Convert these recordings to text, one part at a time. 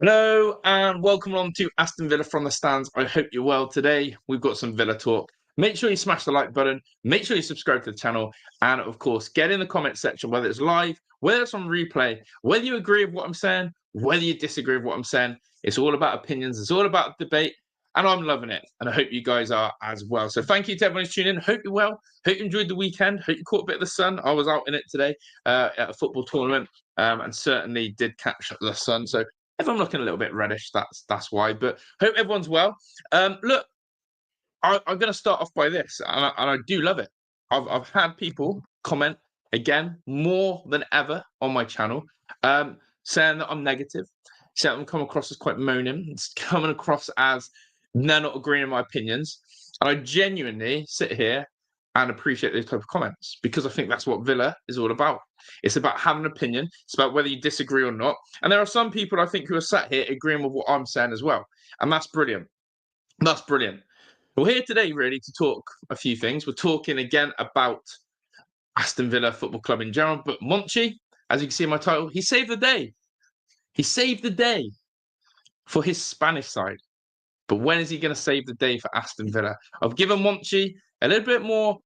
Hello and welcome on to Aston Villa from the stands. I hope you're well today. We've got some Villa talk. Make sure you smash the like button. Make sure you subscribe to the channel. And of course, get in the comment section, whether it's live, whether it's on replay, whether you agree with what I'm saying, whether you disagree with what I'm saying. It's all about opinions. It's all about debate. And I'm loving it. And I hope you guys are as well. So thank you to everyone who's tuning in. Hope you're well. Hope you enjoyed the weekend. Hope you caught a bit of the sun. I was out in it today at a football tournament and certainly did catch the sun. So if I'm looking a little bit reddish, that's why. But hope everyone's well. Look, I'm going to start off by this, and I do love it. I've had people comment again more than ever on my channel, saying that I'm negative, saying I'm coming across as quite moaning. It's coming across as they're not agreeing with my opinions, and I genuinely sit here and appreciate those type of comments because I think that's what Villa is all about. It's about having an opinion. It's about whether you disagree or not. And there are some people I think who are sat here agreeing with what I'm saying as well. And that's brilliant. That's brilliant. We're here today really to talk a few things. We're talking again about Aston Villa Football Club in general, but Monchi, as you can see in my title, he saved the day. He saved the day for his Spanish side. But when is he going to save the day for Aston Villa? I've given Monchi a little bit more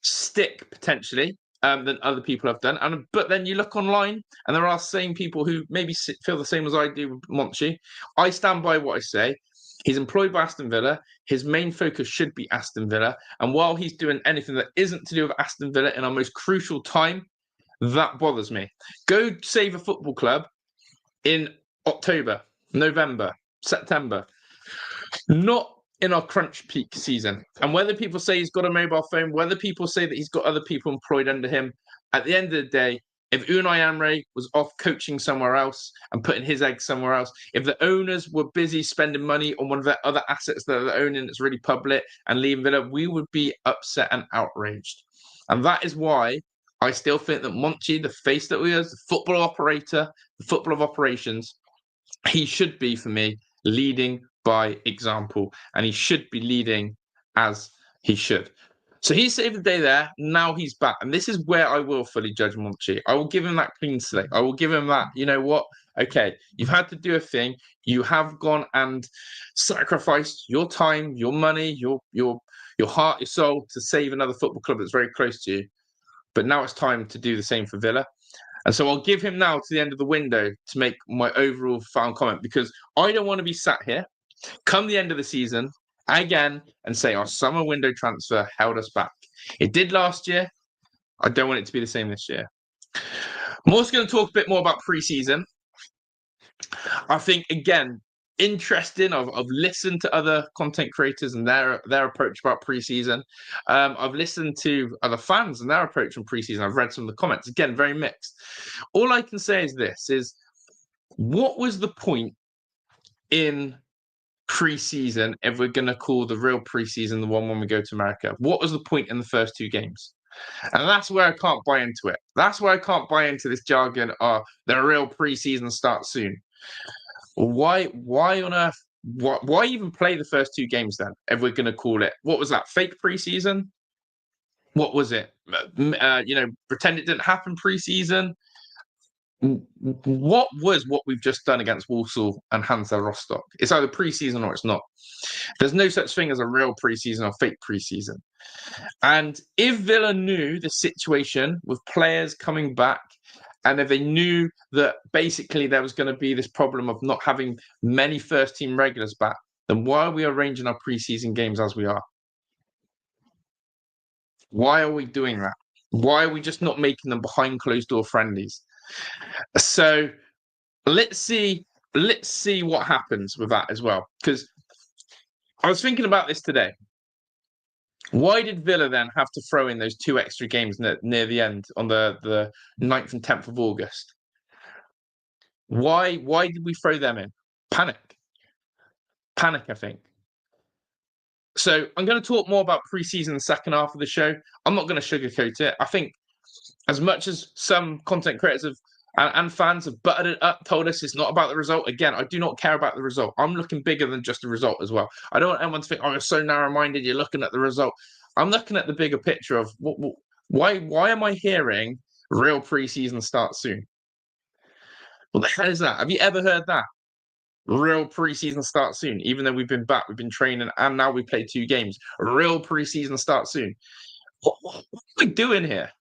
stick potentially than other people have done. But then you look online, and there are same people who maybe feel the same as I do with Monchi. I stand by what I say. He's employed by Aston Villa. His main focus should be Aston Villa. And while he's doing anything that isn't to do with Aston Villa in our most crucial time, that bothers me. Go save a football club in October, November, September, not in our crunch peak season. And whether people say he's got a mobile phone, whether people say that he's got other people employed under him, at the end of the day, if Unai Emery was off coaching somewhere else and putting his eggs somewhere else, if the owners were busy spending money on one of their other assets that they're owning that's really public and leaving Villa, we would be upset and outraged. And that is why I still think that Monchi, the face that we are, the football operator, the football of operations, he should be, for me, leading by example, and he should be leading as he should. So he saved the day there. Now he's back, and this is where I will fully judge Monchi. I will give him that clean slate. I will give him that. You know what? Okay, you've had to do a thing. You have gone and sacrificed your time, your money, your heart, your soul to save another football club that's very close to you. But now it's time to do the same for Villa. And so I'll give him now to the end of the window to make my overall final comment because I don't want to be sat here come the end of the season again and say our summer window transfer held us back. It did last year. I don't want it to be the same this year. I'm also going to talk a bit more about pre-season. I think, again, interesting. I've listened to other content creators and their approach about pre-season. I've listened to other fans and their approach on pre-season. I've read some of the comments. Again, very mixed. All I can say is this, is what was the point in pre-season, if we're going to call the real pre-season the one when we go to America? What was the point in the first two games? And that's where I can't buy into it. That's where I can't buy into this jargon, the real pre-season starts soon. Why on earth, why even play the first two games then, if we're going to call it, what was that, fake pre-season? What was it? Pretend it didn't happen pre-season? What we've just done against Walsall and Hansa Rostock? It's either pre-season or it's not. There's no such thing as a real pre-season or fake pre-season. And if Villa knew the situation with players coming back, and if they knew that basically there was going to be this problem of not having many first-team regulars back, then why are we arranging our pre-season games as we are? Why are we doing that? Why are we just not making them behind closed-door friendlies? So let's see what happens with that as well. Because I was thinking about this today. Why did Villa then have to throw in those two extra games near the end on the 9th and 10th of August? Why did we throw them in? Panic, I think. So I'm going to talk more about pre-season in the second half of the show. I'm not going to sugarcoat it. I think as much as some content creators have and fans have buttered it up, told us it's not about the result. Again, I do not care about the result. I'm looking bigger than just the result as well. I don't want anyone to think, oh, you're so narrow-minded, you're looking at the result. I'm looking at the bigger picture of why am I hearing real pre-season starts soon? What the hell is that? Have you ever heard that? Real pre-season start soon. Even though we've been back, we've been training, and now we played 2 games. Real pre-season start soon. What are we doing here?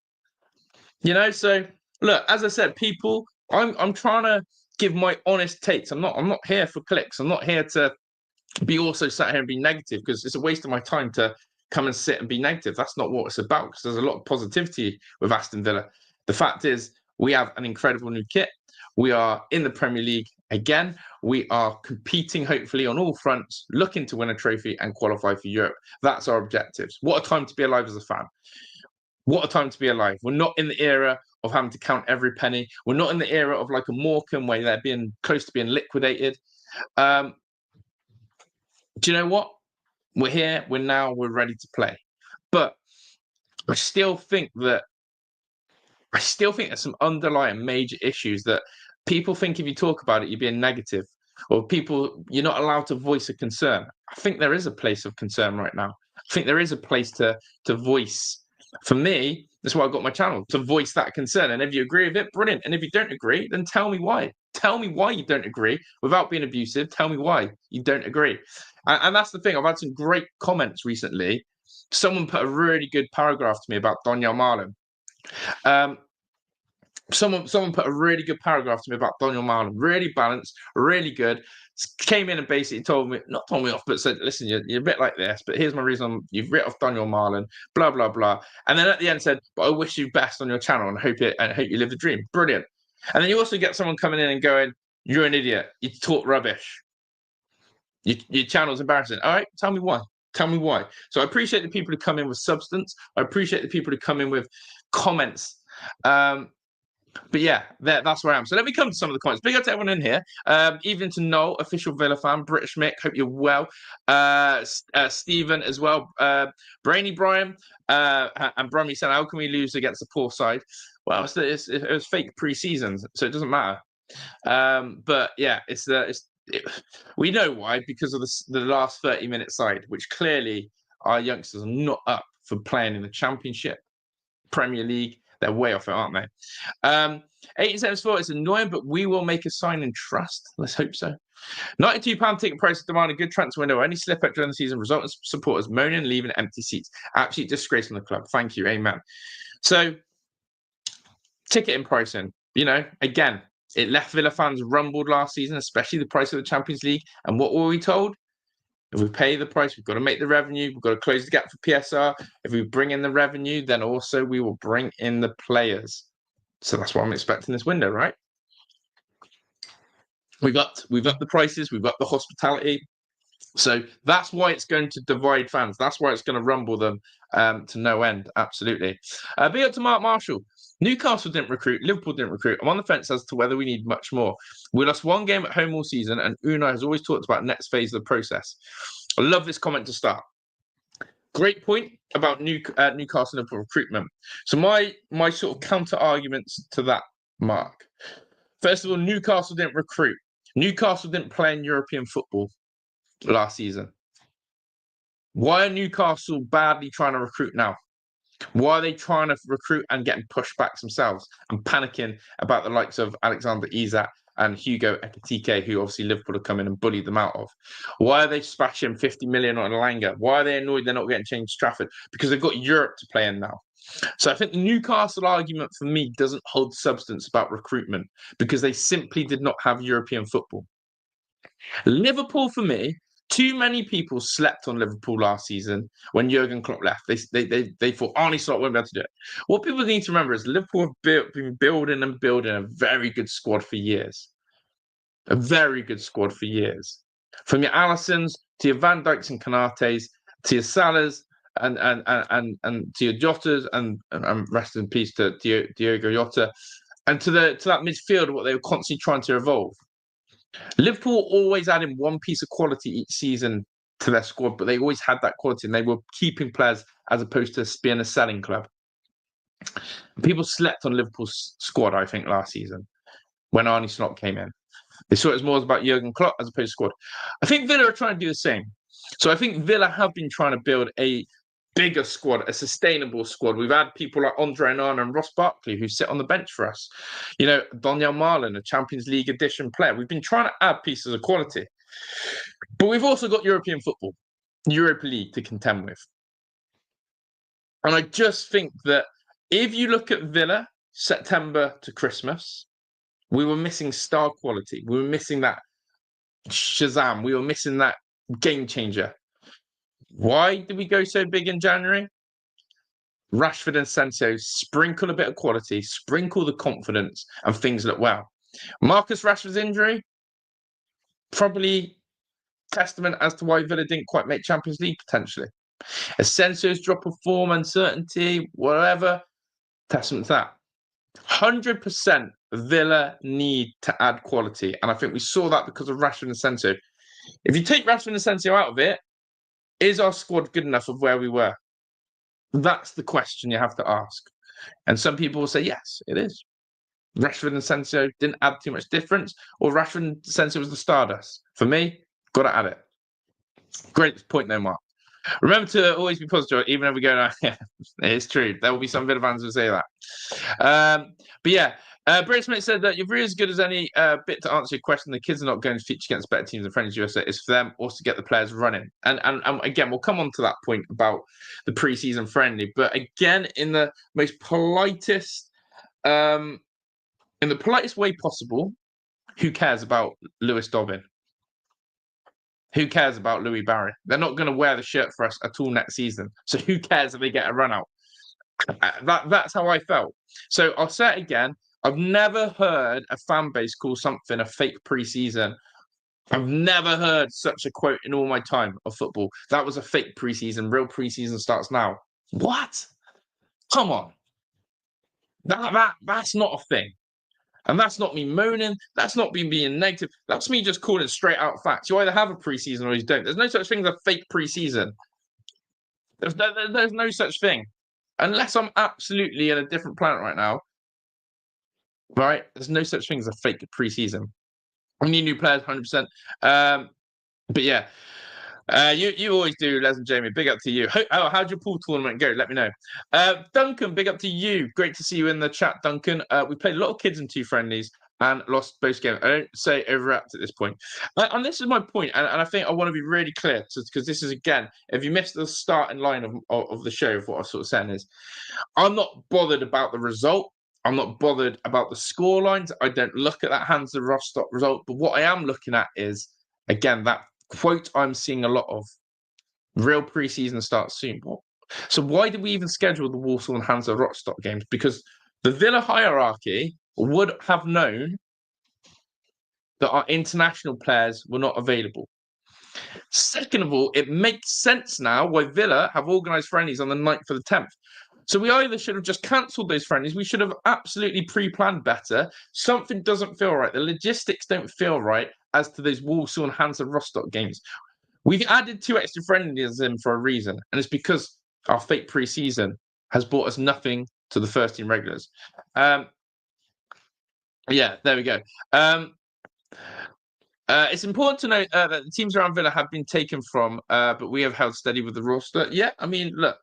So look, as I said, people, I'm trying to give my honest takes. I'm not here for clicks. I'm not here to be also sat here and be negative, because it's a waste of my time to come and sit and be negative. That's not what it's about, because there's a lot of positivity with Aston Villa. The fact is, we have an incredible new kit. We are in the Premier League again. We are competing, hopefully, on all fronts, looking to win a trophy and qualify for Europe. That's our objectives. What a time to be alive as a fan. What a time to be alive. We're not in the era of having to count every penny. We're not in the era of like a Morecambe where they're being close to being liquidated. Do you know what? We're here, we're ready to play. But I still think there's some underlying major issues that people think if you talk about it, you're being negative, or you're not allowed to voice a concern. I think there is a place of concern right now. I think there is a place to voice. For me, that's why I got my channel, to voice that concern. And if you agree with it, brilliant. And if you don't agree, then tell me why. Tell me why you don't agree without being abusive. Tell me why you don't agree. And that's the thing. I've had some great comments recently. Someone put a really good paragraph to me about Donyell Marlon. Someone put a really good paragraph to me about Donyell Marlon. Really balanced, really good. Came in and basically not told me off, but said, listen, you're a bit like this, but here's my reason. You've written off Donyell Marlon, blah, blah, blah. And then at the end said, but I wish you best on your channel and hope you live the dream. Brilliant. And then you also get someone coming in and going, you're an idiot. You talk rubbish. Your channel's embarrassing. All right, tell me why. Tell me why. So I appreciate the people who come in with substance. I appreciate the people who come in with comments. But yeah, that's where I am. So let me come to some of the comments. Big up to everyone in here. Even to Noel, official Villa fan, British Mick, hope you're well. Stephen as well. Brainy Brian and Brummy said, how can we lose against the poor side? Well, it was fake pre-season, so it doesn't matter. But yeah, we know why, because of the last 30-minute side, which clearly our youngsters are not up for playing in the Championship, Premier League. They're way off it, aren't they? 1874, it's annoying, but we will make a sign in trust. Let's hope so. £92 ticket price demand a good transfer window. Any slip up during the season result in supporters moaning and leaving empty seats. Absolute disgrace on the club. Thank you. Amen. So, ticketing pricing, again, it left Villa fans rumbled last season, especially the price of the Champions League. And what were we told? If we pay the price, we've got to make the revenue. We've got to close the gap for PSR. If we bring in the revenue, then also we will bring in the players. So that's what I'm expecting this window, right? We've got the prices. We've got the hospitality. So that's why it's going to divide fans. That's why it's going to rumble them to no end. Absolutely. Big up to Mark Marshall. Newcastle didn't recruit. Liverpool didn't recruit. I'm on the fence as to whether we need much more. We lost 1 game at home all season, and Unai has always talked about next phase of the process. I love this comment to start. Great point about Newcastle Liverpool recruitment. So my sort of counter arguments to that, Mark. First of all, Newcastle didn't recruit. Newcastle didn't play in European football last season. Why are Newcastle badly trying to recruit now? Why are they trying to recruit and getting pushbacks themselves and panicking about the likes of Alexander Isak and Hugo Ekitike, who obviously Liverpool have come in and bullied them out of? Why are they splashing 50 million on Elanga? Why are they annoyed they're not getting changed to Trafford? Because they've got Europe to play in now. So I think the Newcastle argument for me doesn't hold substance about recruitment, because they simply did not have European football. Liverpool, for me, too many people slept on Liverpool last season when Jurgen Klopp left. They thought Arne Slot won't be able to do it. What people need to remember is Liverpool have been building a very good squad for years. A very good squad for years. From your Alissons to your Van Dijks and Canates to your Salahs and to your Jotas and rest in peace to Diogo Jota, and to that midfield, what they were constantly trying to evolve. Liverpool always adding one piece of quality each season to their squad, but they always had that quality, and they were keeping players as opposed to being a selling club. People slept on Liverpool's squad, I think, last season when Arne Slot came in. They saw it as more about Jurgen Klopp as opposed to squad. I think Villa are trying to do the same. So I think Villa have been trying to build a bigger squad, a sustainable squad. We've had people like Andre Onana and Ross Barkley who sit on the bench for us. You know, Daniel Marlin, a Champions League edition player. We've been trying to add pieces of quality. But we've also got European football, Europa League to contend with. And I just think that if you look at Villa, September to Christmas, we were missing star quality. We were missing that Shazam. We were missing that game changer. Why did we go so big in January? Rashford and Sancho sprinkle a bit of quality, sprinkle the confidence, and things look well. Marcus Rashford's injury, probably testament as to why Villa didn't quite make Champions League potentially. Asensio's drop of form, uncertainty, whatever, testament to that. 100% Villa need to add quality. And I think we saw that because of Rashford and Asensio. If you take Rashford and Asensio out of it, is our squad good enough of where we were? That's the question you have to ask. And some people will say, yes, it is. Rashford and Asensio didn't add too much difference, or Rashford and Asensio was the stardust. For me, got to add it. Great point there, Mark. Remember to always be positive, even if we go, yeah, it's true. There will be some Villa fans who say that. But yeah, Brett Smith said that you're really as good as any bit to answer your question. The kids are not going to feature against better teams than Friends USA. It's for them also to get the players running. And again, we'll come on to that point about the preseason friendly. But again, in the most politest, in the politest way possible, who cares about Lewis Dobbin? Who cares about Louis Barry? They're not going to wear the shirt for us at all next season. So who cares if they get a run out? That's how I felt. So I'll say it again. I've never heard a fan base call something a fake preseason. I've never heard such a quote in all my time of football. That was a fake preseason. Real preseason starts now. What? Come on. That's not a thing. And that's not me moaning. That's not me being negative. That's me just calling straight out facts. You either have a preseason or you don't. There's no such thing as a fake preseason. There's no such thing. Unless I'm absolutely in a different planet right now, right? There's no such thing as a fake preseason. We need new players, 100%. But yeah, you always do, Les and Jamie. Big up to you. How'd your pool tournament go? Let me know. Duncan, big up to you. Great to see you in the chat, Duncan. We played a lot of kids in 2 friendlies and lost both games. I don't say overreact at this point. And this is my point, and I think I want to be really clear, because this is, again, if you missed the starting line of the show, of what I was sort of saying is, I'm not bothered about the result. I'm not bothered about the score lines. I don't look at that Hansa Rostock result. But what I am looking at is, again, that quote I'm seeing a lot of: real preseason starts soon. So why did we even schedule the Walsall and Hansa Rostock games? Because the Villa hierarchy would have known that our international players were not available. Second of all, it makes sense now why Villa have organised friendlies on the 9th for the 10th. So we either should have just cancelled those friendlies. We should have absolutely pre-planned better. Something doesn't feel right. The logistics don't feel right as to those Walsall and Hansa Rostock games. We've added 2 extra friendlies in for a reason, and it's because our fake pre-season has brought us nothing to the first team regulars. Yeah, there we go. It's important to note that the teams around Villa have been taken from, but we have held steady with the roster. Yeah, I mean, look,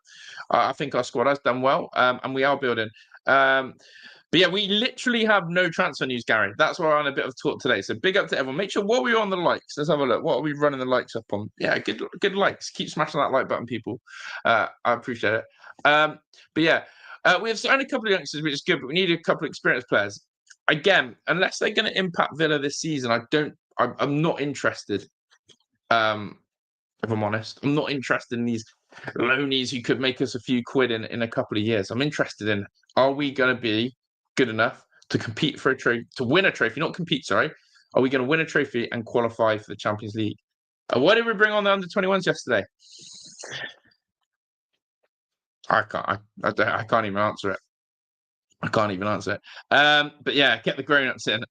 I think our squad has done well, and we are building. But yeah, we literally have no transfer news, Gary. That's why we're on a bit of talk today. So big up to everyone. Make sure, what are we on the likes? Let's have a look. What are we running the likes up on? Yeah, good likes. Keep smashing that like button, people. I appreciate it. But yeah, we have signed a couple of youngsters, which is good, but we need a couple of experienced players. Again, unless they're going to impact Villa this season, I'm not interested. If I'm honest, I'm not interested in these loanies who could make us a few quid in a couple of years. I'm interested in, are we going to be good enough to compete for a trophy, to win a trophy, not compete, sorry. Are we going to win a trophy and qualify for the Champions League? Why did we bring on the under-21s yesterday? I can't even answer it. I can't even answer it. But yeah, get the grown-ups in.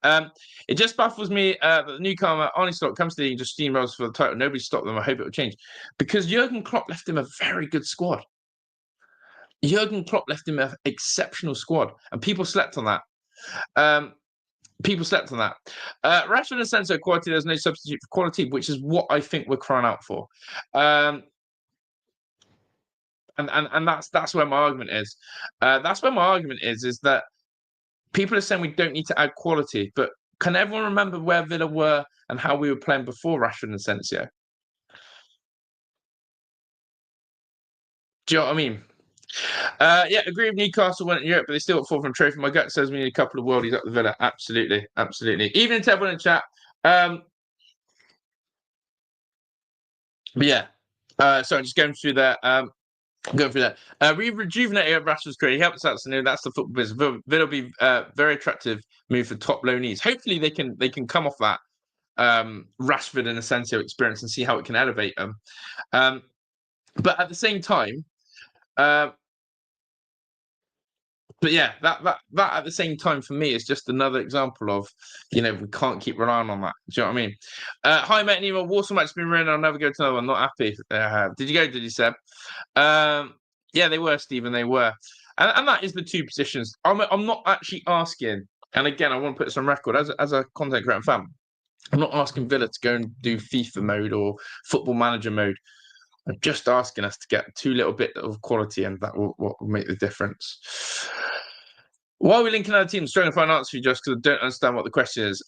It just baffles me that the newcomer Arne Slot comes to the league and just steamrolls for the title. Nobody stopped them. I hope it will change. Because Jurgen Klopp left him a very good squad. Jurgen Klopp left him an exceptional squad. And people slept on that. Rashford and Asensio quality, there's no substitute for quality, which is what I think we're crying out for. And that's where my argument is. That's where my argument is that people are saying we don't need to add quality, but can everyone remember where Villa were and how we were playing before Rashford and Asensio? Do you know what I mean? Yeah, agree with Newcastle went in Europe, but they still got fourth on trophy. My gut says we need a couple of worldies up the Villa. Absolutely, absolutely. Even to everyone in chat. But yeah, sorry, just going through that. Going through that. We rejuvenated Rashford's career. He helps out. So that's the football business. Villa will be very attractive move for top low knees. Hopefully they can come off that Rashford and Asensio experience and see how it can elevate them. But at the same time, but yeah, that at the same time for me is just another example of, we can't keep relying on that. Do you know what I mean? Hi, mate. Nemo. Warsaw match has been ruined. I'll never go to another one. Not happy. Did you go? Did you, Seb? Yeah, they were, Stephen. They were. And that is the two positions. I'm not actually asking, and again, I want to put this on record as a content creator fan. I'm not asking Villa to go and do FIFA mode or Football Manager mode. I'm just asking us to get too little bit of quality, and that will make the difference. Why are we linking other teams? Struggling to find an answer for you, just because I don't understand what the question is.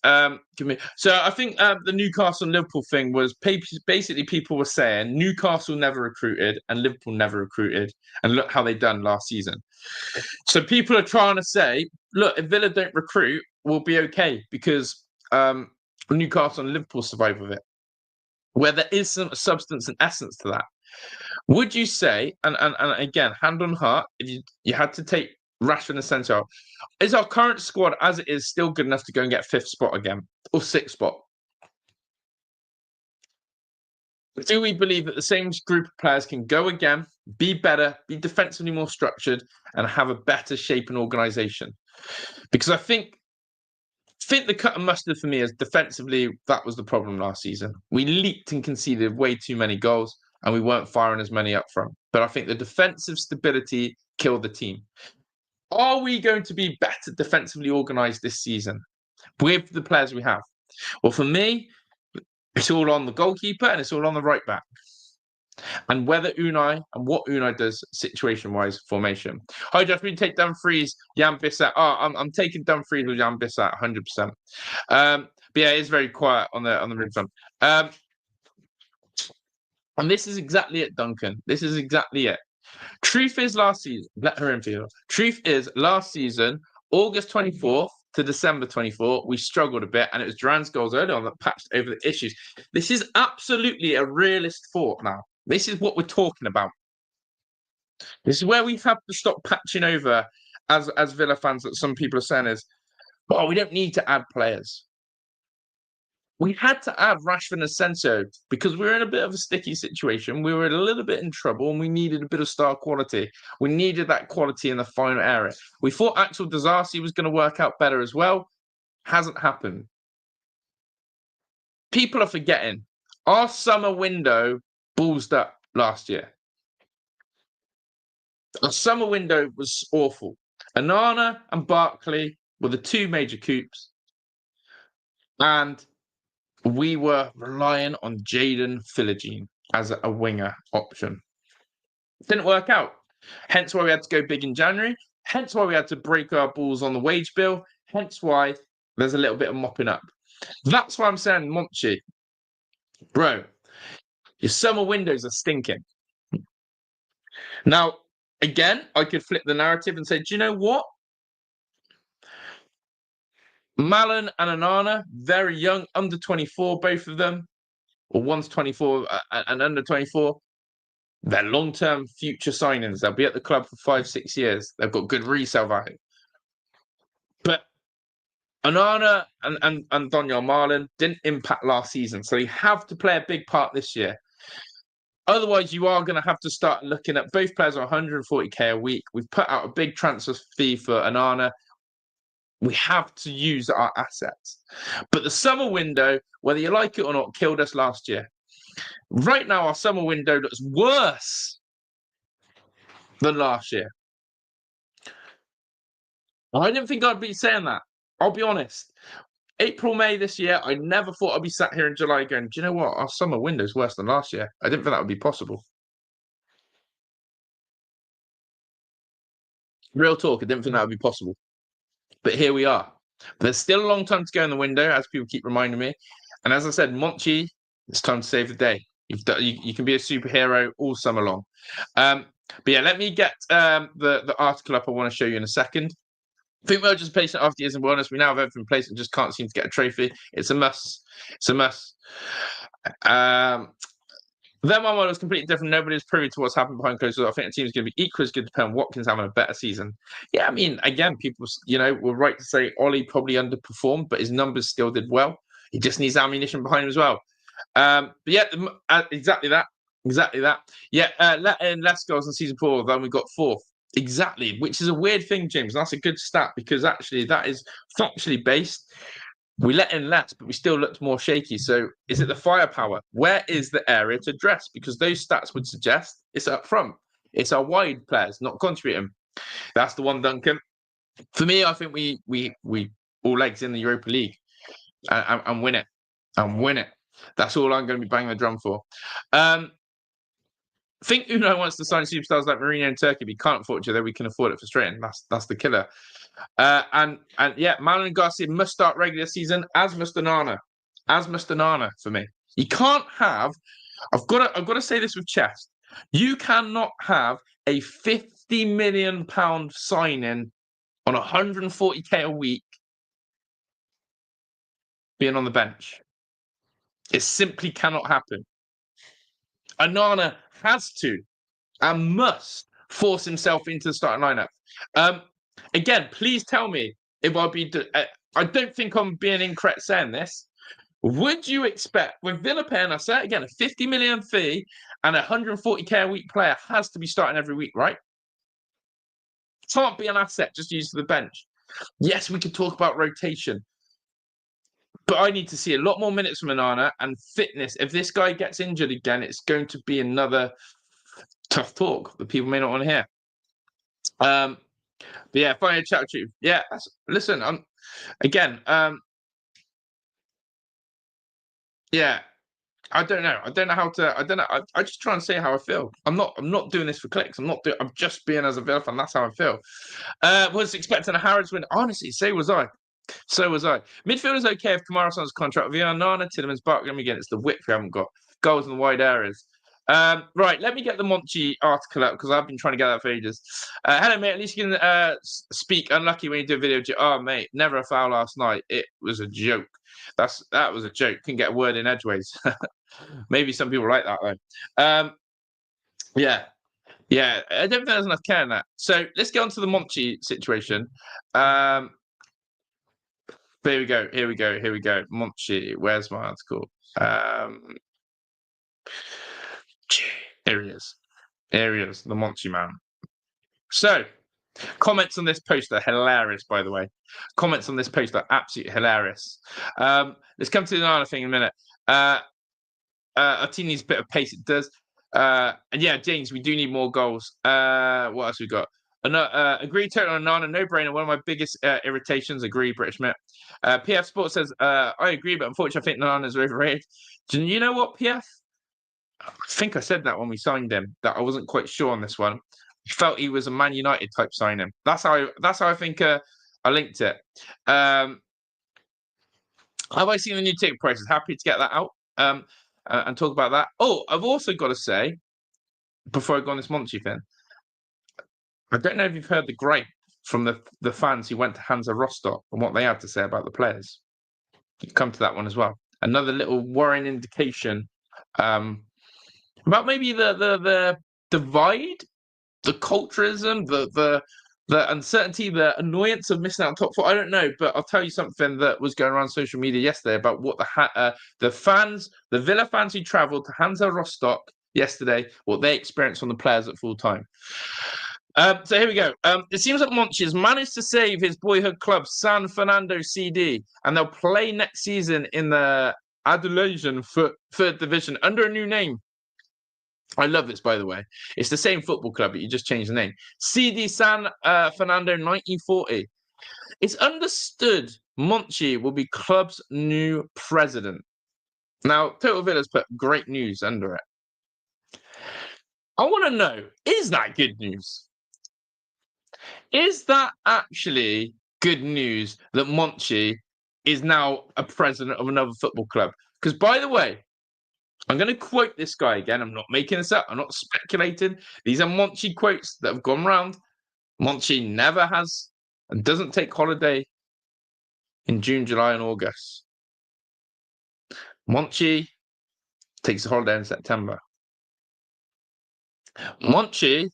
So I think the Newcastle and Liverpool thing was basically people were saying Newcastle never recruited and Liverpool never recruited, and look how they done last season. So people are trying to say, look, if Villa don't recruit, we'll be okay because Newcastle and Liverpool survive with it. Where there is some substance and essence to that. Would you say, and again, hand on heart, if you had to take Rashford and Asensio, is our current squad as it is still good enough to go and get fifth spot again or sixth spot? Do we believe that the same group of players can go again, be better, be defensively more structured, and have a better shape and organisation? Because I think the cut and mustard for me is defensively, that was the problem last season. We leaked and conceded way too many goals, and we weren't firing as many up front. But I think the defensive stability killed the team. Are we going to be better defensively organised this season with the players we have? Well, for me, it's all on the goalkeeper and it's all on the right back. And whether Unai and what Unai does situation-wise formation. Hi, Jeff, we take Dumfries, Jan Bissett. Oh, I'm taking Dumfries with Jan Bissett 100%. But yeah, it's very quiet on the ring front. And this is exactly it, Duncan. This is exactly it. Truth is last season, let her in for you. Truth is last season, August 24th to December 24th, we struggled a bit, and it was Duran's goals early on that patched over the issues. This is absolutely a realist thought now. This is what we're talking about. This is where we have to stop patching over as Villa fans that some people are saying is, well, we don't need to add players. We had to add Rashford and Asensio because we were in a bit of a sticky situation. We were a little bit in trouble and we needed a bit of star quality. We needed that quality in the final area. We thought Axel Disasi was going to work out better as well. Hasn't happened. People are forgetting. Our summer window ballsed up last year. Our summer window was awful. Onana and Barkley were the two major coups. And we were relying on Jaden Philogene as a winger option. It didn't work out. Hence why we had to go big in January. Hence why we had to break our balls on the wage bill. Hence why there's a little bit of mopping up. That's why I'm saying, Monchi, bro, your summer windows are stinking. Now, again, I could flip the narrative and say, do you know what? Malin and Onana, very young, under 24, both of them. Or one's 24 and under 24. They're long-term future signings. They'll be at the club for 5-6 years. They've got good resale value. But Onana and Daniel Marlin didn't impact last season, so you have to play a big part this year. Otherwise, you are going to have to start looking at both players are 140k a week. We've put out a big transfer fee for Onana. We have to use our assets. But the summer window, whether you like it or not, killed us last year. Right now, our summer window looks worse than last year. I didn't think I'd be saying that. I'll be honest. April, May this year, I never thought I'd be sat here in July going, do you know what? Our summer window's worse than last year. I didn't think that would be possible. Real talk, I didn't think that would be possible. But here we are. There's still a long time to go in the window, as people keep reminding me. And as I said, Monchi, it's time to save the day. You can be a superhero all summer long. But yeah, let me get the article up I want to show you in a second. I think we'll just place it after years in wellness. We now have everything in place and just can't seem to get a trophy. It's a must. It's a must. Then my model was completely different. Nobody's privy to what's happened behind closed doors. I think the team's going to be equally as good depending on Watkins having a better season. Yeah, I mean, again, people, were right to say Ollie probably underperformed, but his numbers still did well. He just needs ammunition behind him as well. But yeah, exactly that. Exactly that. Yeah, let in less goals in season 4 than we got 4th. Exactly, which is a weird thing, James. That's a good stat because actually that is factually based. We let in less, but we still looked more shaky. So is it the firepower? Where is the area to address? Because those stats would suggest it's up front. It's our wide players not contributing. That's the one, Duncan. For me, I think we all legs in the Europa League and win it. And win it. That's all I'm going to be banging the drum for. I think Unai wants to sign superstars like Mourinho in Turkey, but he can't afford it, though we can afford it for Straighten. That's the killer. And yeah, Malin Garcia must start regular season, as must Onana. As must Onana for me. You can't have, I've got to say this with chest. You cannot have a £50 million signing on 140k a week being on the bench. It simply cannot happen. Onana has to and must force himself into the starting lineup. Again, please tell me if I'll be. I don't think I'm being incorrect saying this. Would you expect, with Villa paying us again a 50 million fee and a 140k a week player has to be starting every week, right? Can't be an asset just used to the bench. Yes, we could talk about rotation, but I need to see a lot more minutes from Onana and fitness. If this guy gets injured again, it's going to be another tough talk that people may not want to hear. But yeah, finally chat with you. Yeah, listen, again, yeah, I don't know. I don't know how to. I don't know. I just try and say how I feel. I'm not doing this for clicks. I'm just being as a Villa fan. That's how I feel. Was expecting a Harrods win. Honestly, so was I. So was I. Midfield is okay if Kamara signs a contract with Nana, Tillemans, Barkley again. It's the width we haven't got. Goals in the wide areas. Right, let me get the Monchi article up because I've been trying to get that for ages. Hello, mate. At least you can speak. Unlucky when you do a video. Oh, mate, never a foul last night. It was a joke. That was a joke. Couldn't get a word in edgeways. Maybe some people like that though. Yeah. I don't think there's enough care in that. So let's get on to the Monchi situation. Here we go. Monchi, where's my article? Here he is. The Monchi man. So, comments on this post are hilarious, by the way. Comments on this post are absolutely hilarious. Let's come to the other thing in a minute. Our team needs a bit of pace. It does. And yeah, James, we do need more goals. What else we got? Agree totally on Nana, no brainer. One of my biggest irritations. Agree, British Met. PF Sports says, I agree, but unfortunately, I think Nana's overrated. Do you know what, PF? I think I said that when we signed him, that I wasn't quite sure on this one. I felt he was a Man United type signing. That's how I think I linked it. Have I seen the new ticket prices? Happy to get that out and talk about that. Oh, I've also got to say, before I go on this Monchi thing, I don't know if you've heard the gripe from the fans who went to Hansa Rostock and what they had to say about the players. You come to that one as well. Another little worrying indication about maybe the divide, the culturism, the uncertainty, the annoyance of missing out on top 4. I don't know, but I'll tell you something that was going around social media yesterday about what the Villa fans who travelled to Hansa Rostock yesterday, what they experienced from the players at full time. So here we go. It seems that Monchi has managed to save his boyhood club, San Fernando CD, and they'll play next season in the Andalusian Third Division under a new name. I love this, by the way. It's the same football club, but you just change the name. CD San Fernando 1940. It's understood Monchi will be club's new president. Now, Total Villa's put great news under it. I want to know, is that good news? Is that actually good news that Monchi is now a president of another football club? Because, by the way, I'm going to quote this guy again. I'm not making this up. I'm not speculating. These are Monchi quotes that have gone round. Monchi never has and doesn't take holiday in June, July, and August. Monchi takes a holiday in September. Monchi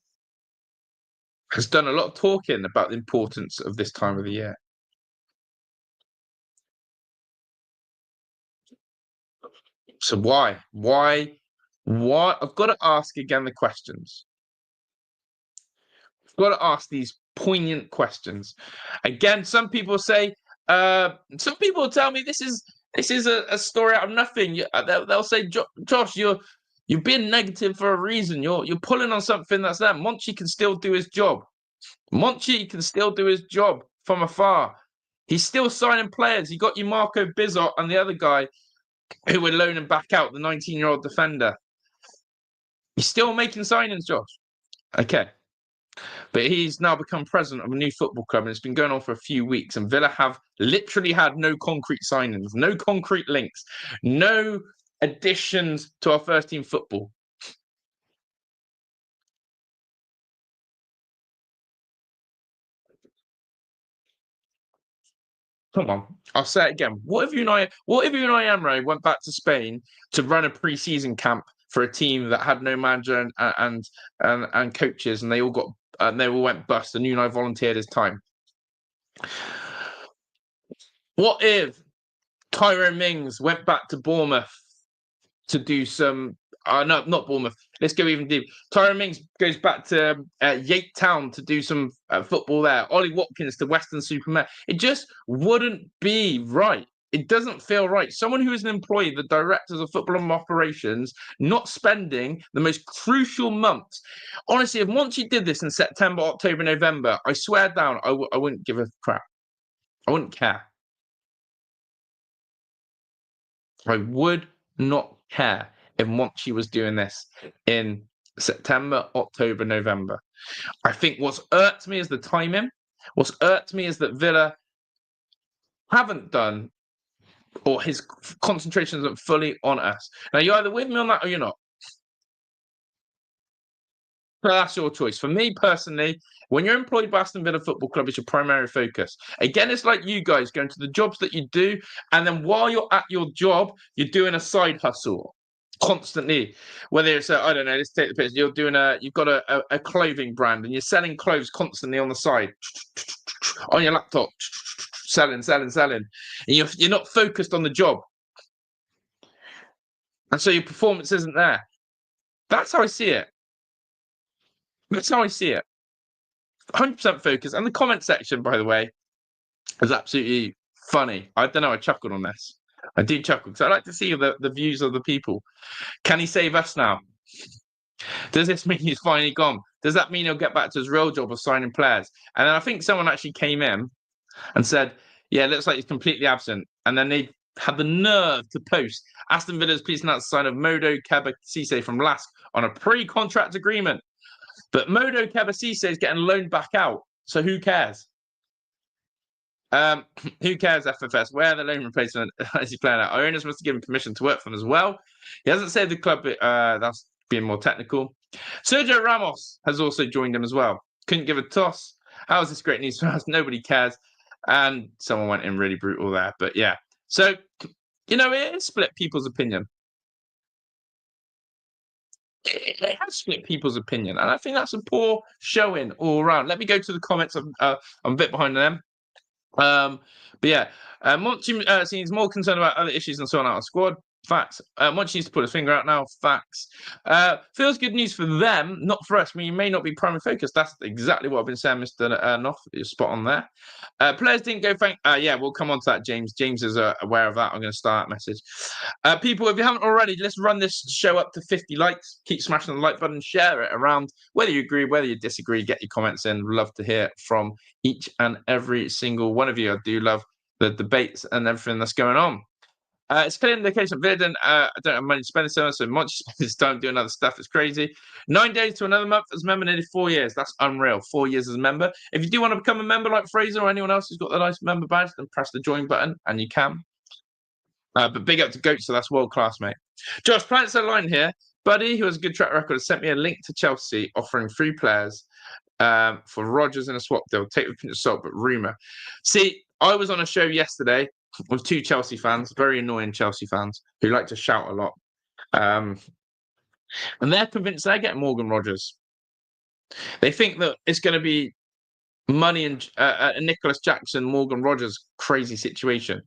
has done a lot of talking about the importance of this time of the year. So why? Why? I've got to ask again the questions. I've got to ask these poignant questions. Again, some people say, some people tell me this is a story out of nothing. They'll say, Josh, you're being negative for a reason. You're pulling on something that's there. Monchi can still do his job. Monchi can still do his job from afar. He's still signing players. He got you Marco Bizot and the other guy who were loaning back out, the 19-year-old defender. He's still making signings, Josh. Okay. But he's now become president of a new football club, and it's been going on for a few weeks. And Villa have literally had no concrete signings, no concrete links, no additions to our first team football. Come on, I'll say it again. What if Unai Emery went back to Spain to run a pre-season camp for a team that had no manager and coaches, and they all went bust, and Unai volunteered his time? What if Tyrone Mings went back to Bournemouth to do some? No, not Bournemouth. Let's go even deep. Tyrone Mings goes back to Yate Town to do some football there. Ollie Watkins to Western-super-Mare. It just wouldn't be right. It doesn't feel right. Someone who is an employee, the directors of football and operations, not spending the most crucial months. Honestly, if Monchi did this in September, October, November, I swear down, I wouldn't give a crap. I wouldn't care. I would not care if Monchi was doing this in September, October, November. I think what's irked me is the timing. What's irked me is that Villa haven't done, or his concentration isn't fully on us. Now, you're either with me on that or you're not. So that's your choice. For me personally, when you're employed by Aston Villa Football Club, it's your primary focus. Again, it's like you guys going to the jobs that you do, and then while you're at your job, you're doing a side hustle constantly. Whether it's I don't know, let's take the picture. You've got a clothing brand, and you're selling clothes constantly on the side on your laptop, selling, and you're not focused on the job, and so your performance isn't there. That's how I see it. That's how I see it. 100% focus. And the comment section, by the way, is absolutely funny. I don't know. I chuckled on this. I do chuckle because I like to see the views of the people. Can he save us now? Does this mean he's finally gone? Does that mean he'll get back to his real job of signing players? And then I think someone actually came in and said, yeah, it looks like he's completely absent. And then they had the nerve to post Aston Villa's please announce the sign of Modo Keba Cisse from Lask on a pre-contract agreement. But Modo Keba Cisse is getting loaned back out. So who cares? Who cares, FFS? Where the loan replacement is he playing at? Our owners must have given permission to work for them as well. He hasn't said the club, that's being more technical. Sergio Ramos has also joined him as well. Couldn't give a toss. How is this great news for us? Nobody cares. And someone went in really brutal there. But yeah. So, it split people's opinion. It has split people's opinion. And I think that's a poor showing all around. Let me go to the comments. I'm a bit behind them. But yeah, Monchi seems more concerned about other issues than sorting out a squad. Facts. Monchi needs to put his finger out now. Facts. Feels good news for them, not for us. We may not be primary focused. That's exactly what I've been saying, Mr. Knopf. You're spot on there. Players didn't go thank. Yeah, we'll come on to that, James. James is aware of that. I'm going to start that message. People, if you haven't already, let's run this show up to 50 likes. Keep smashing the like button. Share it around. Whether you agree, whether you disagree, get your comments in. Love to hear from each and every single one of you. I do love the debates and everything that's going on. It's clear indication Villa don't have money to spend this summer, so Monchi spends his time doing other stuff. It's crazy. 9 days to another month as a member, nearly 4 years. That's unreal. 4 years as a member. If you do want to become a member like Fraser or anyone else who's got the nice member badge, then press the join button and you can. But big up to Goat, so that's world class, mate. Josh, plants a line here. Buddy, who has a good track record, has sent me a link to Chelsea offering 3 players for Rodgers in a swap deal. Take with a pinch of salt, but rumour. See, I was on a show yesterday with 2 Chelsea fans, very annoying Chelsea fans, who like to shout a lot. And they're convinced they're getting Morgan Rodgers. They think that it's going to be money and Nicholas Jackson, Morgan Rodgers crazy situation.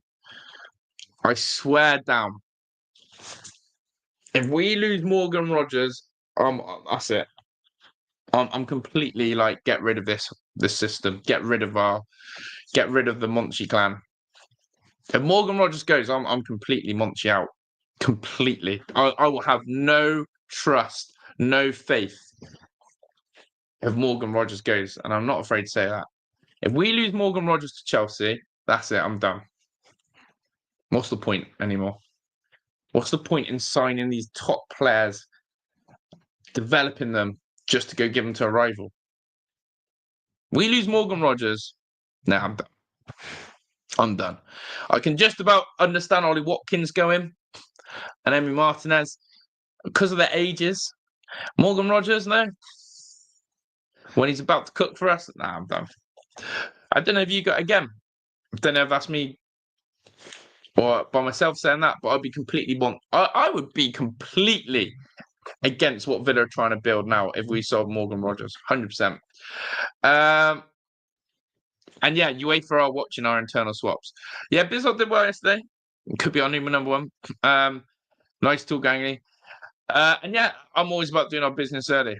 I swear down. If we lose Morgan Rodgers, that's it. I'm completely like, get rid of this system. Get rid of the Monchi clan. If Morgan Rodgers goes, I'm completely Monchi out. Completely. I will have no trust, no faith if Morgan Rodgers goes, and I'm not afraid to say that. If we lose Morgan Rodgers to Chelsea, that's it. I'm done. What's the point anymore? What's the point in signing these top players, developing them just to go give them to a rival? We lose Morgan Rodgers. Nah, I'm done. I'm done. I can just about understand Ollie Watkins going and Emi Martinez because of their ages. Morgan Rodgers, no. When he's about to cook for us, nah, I'm done. I don't know if you got, again, I don't know if that's me or by myself saying that, but I would be completely against what Villa are trying to build now if we sold Morgan Rodgers, 100%. And yeah, UEFA are watching our internal swaps. Yeah, Bizzle did well yesterday. Could be our new number 1. Nice tool, gangly. And yeah, I'm always about doing our business early.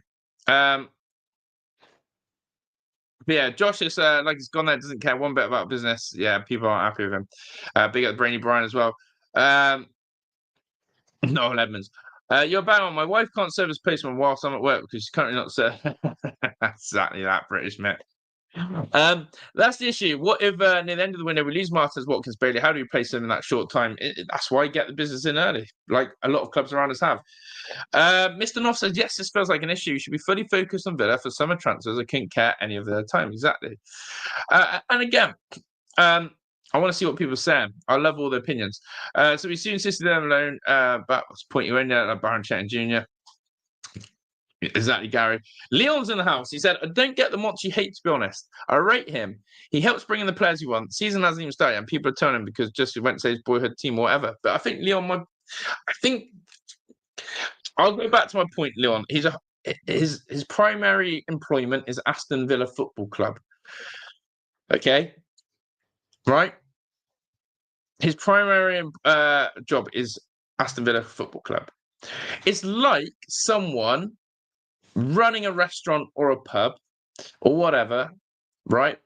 But yeah, Josh is like he's gone there, doesn't care one bit about business. Yeah, people aren't happy with him. Big up Brainy Brian as well. Noel Edmonds. You're bang on. My wife can't serve as postman whilst I'm at work because she's currently not serving. Exactly that, British mate. That's the issue. What if near the end of the window we lose Martins, Watkins, Bailey? How do we replace them in that short time? That's why you get the business in early, like a lot of clubs around us have. Mr. Knopf says, yes, this feels like an issue. You should be fully focused on Villa for summer transfers. I couldn't care any of their time. Exactly. And again, I want to see what people are saying. I love all the opinions. So we soon insisted them alone. But let's point you in there, like Baron Chetton Jr. Exactly, Gary. Leon's in the house. He said, I don't get the Monchi hate, to be honest. I rate him. He helps bring in the players he wants. Season hasn't even started, and people are turning because just he went to say his boyhood team or whatever. But I think Leon, I'll go back to my point, Leon. His primary employment is Aston Villa Football Club. Okay? Right? His primary job is Aston Villa Football Club. It's like someone running a restaurant or a pub or whatever, right?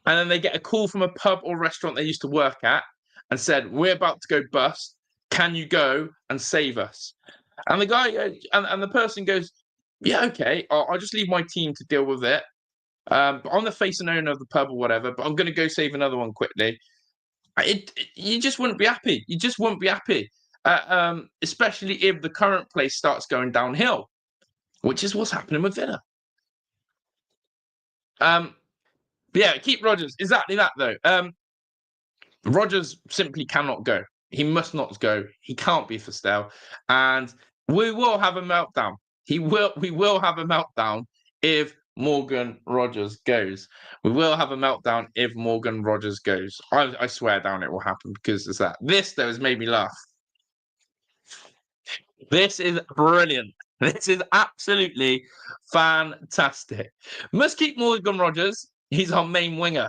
And then they get a call from a pub or restaurant they used to work at and said, we're about to go bust. Can you go and save us? And the guy and the person goes, yeah, okay, I'll just leave my team to deal with it. But I'm the face and owner of the pub or whatever, but I'm going to go save another one quickly. You just wouldn't be happy. You just wouldn't be happy, especially if the current place starts going downhill, which is what's happening with Villa. Yeah, keep Rodgers. Exactly that, though. Rodgers simply cannot go. He must not go. He can't be for sale. And we will have a meltdown. We will have a meltdown if Morgan Rodgers goes. We will have a meltdown if Morgan Rodgers goes. I swear down it will happen because it's that. This, though, has made me laugh. This is brilliant. This is absolutely fantastic. Must keep Morgan Rodgers. He's our main winger.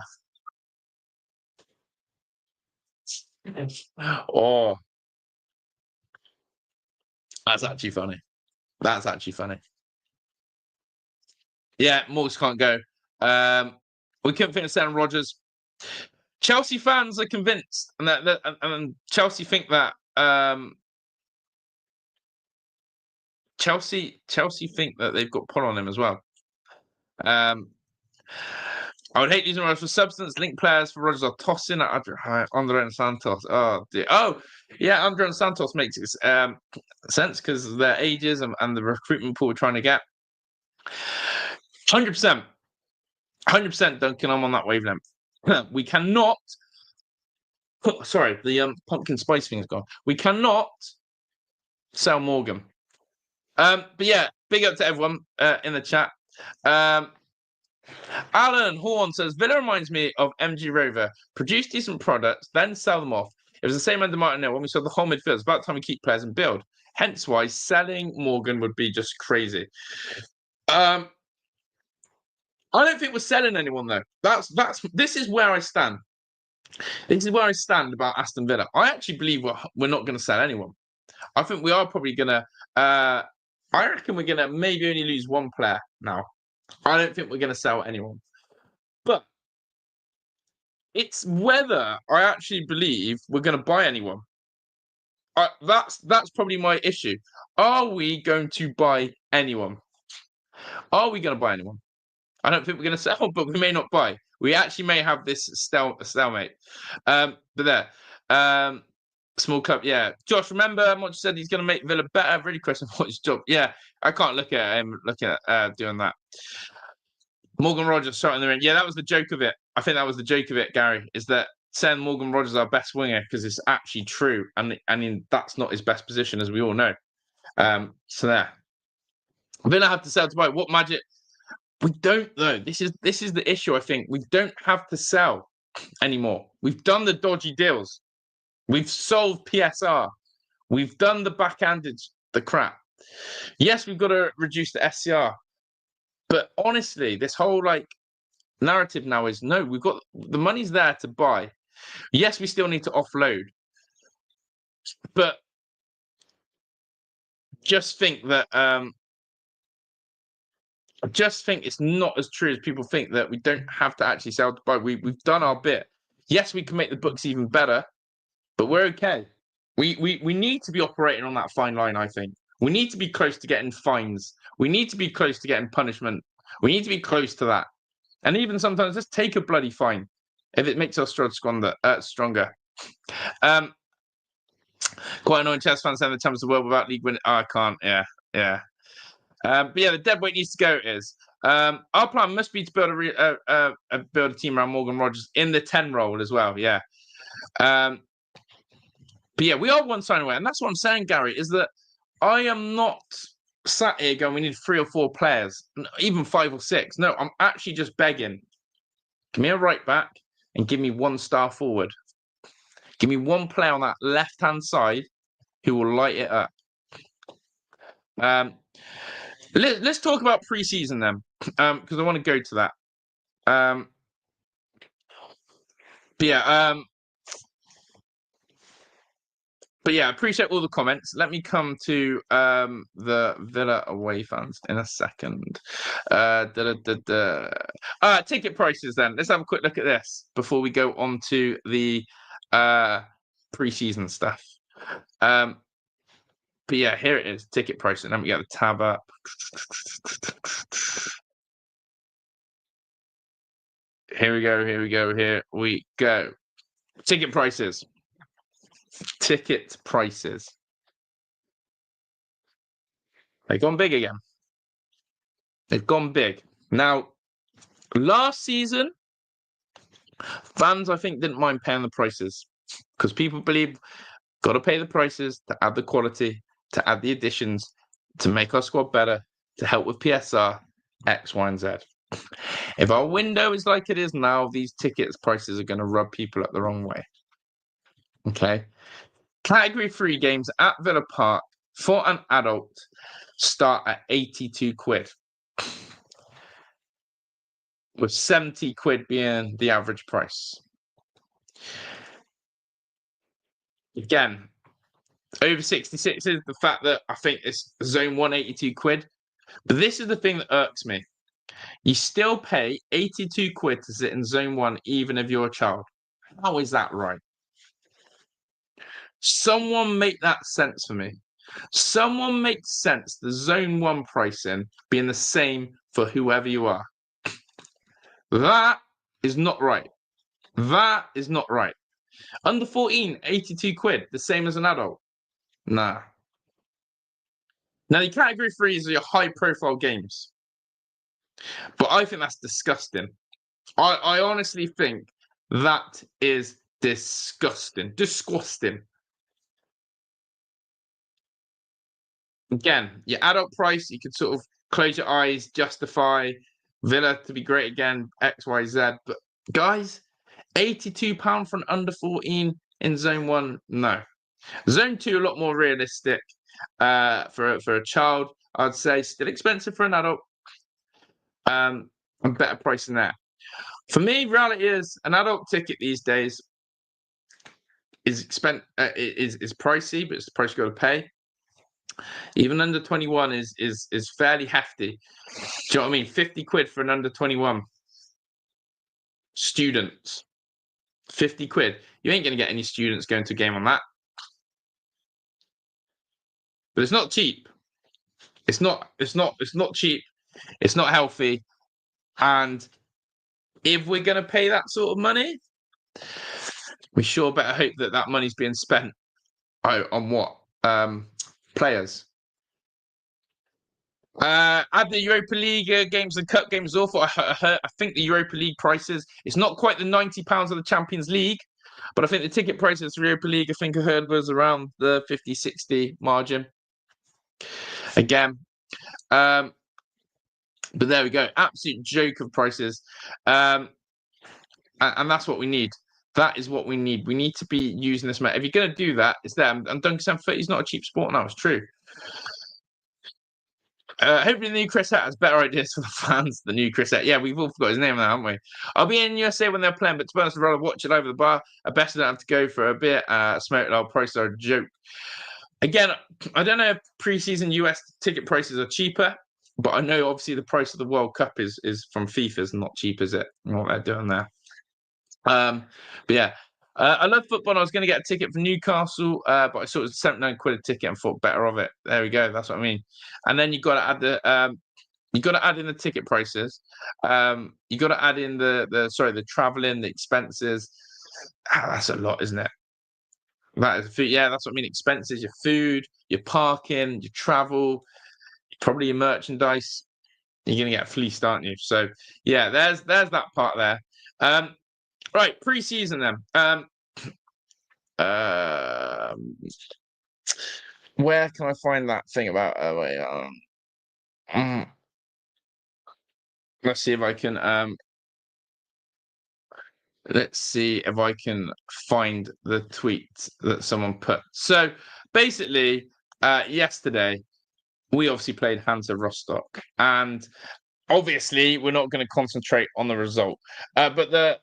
Oh, that's actually funny. That's actually funny. Yeah, Morgs can't go. We couldn't think of Sam Rodgers. Chelsea fans are convinced, and Chelsea think that Chelsea think that they've got pull on him as well. I would hate losing Rodgers for substance. Link players for Rodgers are tossing at Andre and Santos. Oh, dear. Oh, yeah, Andre and Santos makes sense because of their ages and the recruitment pool we're trying to get. 100%. 100%, Duncan, I'm on that wavelength. We cannot... Sorry, the pumpkin spice thing's gone. We cannot sell Morgan. But yeah, big up to everyone in the chat. Alan Horn says, Villa reminds me of MG Rover. Produce decent products, then sell them off. It was the same under Martin when we saw the whole midfield. It's about time we keep players and build. Hence why selling Morgan would be just crazy. I don't think we're selling anyone, though. This is where I stand. This is where I stand about Aston Villa. I actually believe we're not going to sell anyone. I think we are probably going to... I reckon we're going to maybe only lose one player now. I don't think we're going to sell anyone. But it's whether I actually believe we're going to buy anyone. That's probably my issue. Are we going to buy anyone? Are we going to buy anyone? I don't think we're going to sell, but we may not buy. We actually may have this stalemate. But there. Small club, yeah. Josh, remember Monchi said he's going to make Villa better? Really question what his job. Yeah, I can't look at him doing that. Morgan Rodgers shot in the ring. Yeah, that was the joke of it. I think that was the joke of it, Gary, is that saying Morgan Rodgers is our best winger because it's actually true. And that's not his best position, as we all know. So there. Villa have to sell to buy. What magic? We don't, though. This is the issue, I think. We don't have to sell anymore. We've done the dodgy deals. We've solved PSR. We've done the backhanded, the crap. Yes, we've got to reduce the SCR. But honestly, this whole narrative now is no, we've got the money's there to buy. Yes, we still need to offload. But just think that I just think it's not as true as people think that we don't have to actually sell to buy. We've done our bit. Yes, we can make the books even better, but we're okay. We need to be operating on that fine line, I think. We need to be close to getting fines. We need to be close to getting punishment. We need to be close to that. And even sometimes just take a bloody fine if it makes us stronger. Quite annoying chess fans saying the champions of the world without league winning. Oh, I can't. Yeah. But yeah, the dead weight needs to go. Our plan must be to build a team around Morgan Rodgers in the 10 role as well. Yeah. But yeah, we are one sign away, and that's what I'm saying, Gary. Is that I am not sat here going, we need 3 or 4 players, even 5 or 6. No, I'm actually just begging. Give me a right back and give me 1 star forward. Give me 1 player on that left-hand side who will light it up. Let's talk about pre-season then, because I want to go to that. But yeah, I appreciate all the comments. Let me come to the Villa away fans in a second. Ticket prices then. Let's have a quick look at this before we go on to the pre-season stuff. But yeah, here it is. Ticket pricing. Let me get the tab up. Here we go. Ticket prices. They've gone big again. They've gone big. Now, last season, fans, I think, didn't mind paying the prices because people believe got to pay the prices to add the quality, to add the additions, to make our squad better, to help with PSR, X, Y, and Z. If our window is like it is now, these tickets prices are going to rub people up the wrong way. Okay. Category 3 games at Villa Park for an adult start at 82 quid. With 70 quid being the average price. Again, over 66 is the fact that I think it's zone 1, 82 quid. But this is the thing that irks me. You still pay 82 quid to sit in zone 1, even if you're a child. How is that right? Someone make that sense for me. Someone make sense the zone 1 pricing being the same for whoever you are. That is not right. That is not right. Under 14, 82 quid, the same as an adult. Nah. Now, the category 3 is your high profile games. But I think that's disgusting. I honestly think that is disgusting. Disgusting. Again, your adult price, you can sort of close your eyes, justify Villa to be great again, X, Y, Z. But guys, £82 for an under 14 in Zone 1, no. Zone 2, a lot more realistic for a child, I'd say. Still expensive for an adult. And better price than that. For me, reality is an adult ticket these days is pricey, but it's the price you got to pay. Even under 21 is fairly hefty. Do you know what I mean? 50 quid for an under 21 students. 50 quid. You ain't going to get any students going to a game on that. But it's not cheap. It's not cheap. It's not healthy. And if we're going to pay that sort of money, we sure better hope that that money's being spent on what? Players. Add the Europa League games and cup games off. I think the Europa League prices, it's not quite the £90 of the Champions League, but I think the ticket prices for Europa League, I think I heard was around the 50, 60 margin. Again. But there we go. Absolute joke of prices. And that's what we need. That is what we need. We need to be using this. If you're going to do that, it's there. And Duncan Sanford is not a cheap sport now. It's true. Hopefully the new Chris Het has better ideas for the fans. The new Chris Het. Yeah, we've all forgot his name now, haven't we? I'll be in USA when they're playing, but to be honest, I'd rather watch it over the bar. I best don't have to go for a bit. Smoke loud prices are a joke. Again, I don't know if pre-season US ticket prices are cheaper, but I know obviously the price of the World Cup is from FIFA's not cheap, is it? What they're doing there. But yeah. I love football. And I was going to get a ticket for Newcastle, but I saw it was 79 quid a ticket and thought better of it. There we go. That's what I mean. And then you got to add in the ticket prices. You got to add in the traveling, the expenses. That's a lot, isn't it? That is food. Yeah, that's what I mean. Expenses, your food, your parking, your travel, probably your merchandise. You're gonna get fleeced, aren't you? So yeah, there's that part there. Right, pre-season then. Where can I find that thing about? Let's see if I can. Let's see if I can find the tweet that someone put. So basically, yesterday we obviously played Hansa Rostock, and obviously we're not going to concentrate on the result. But let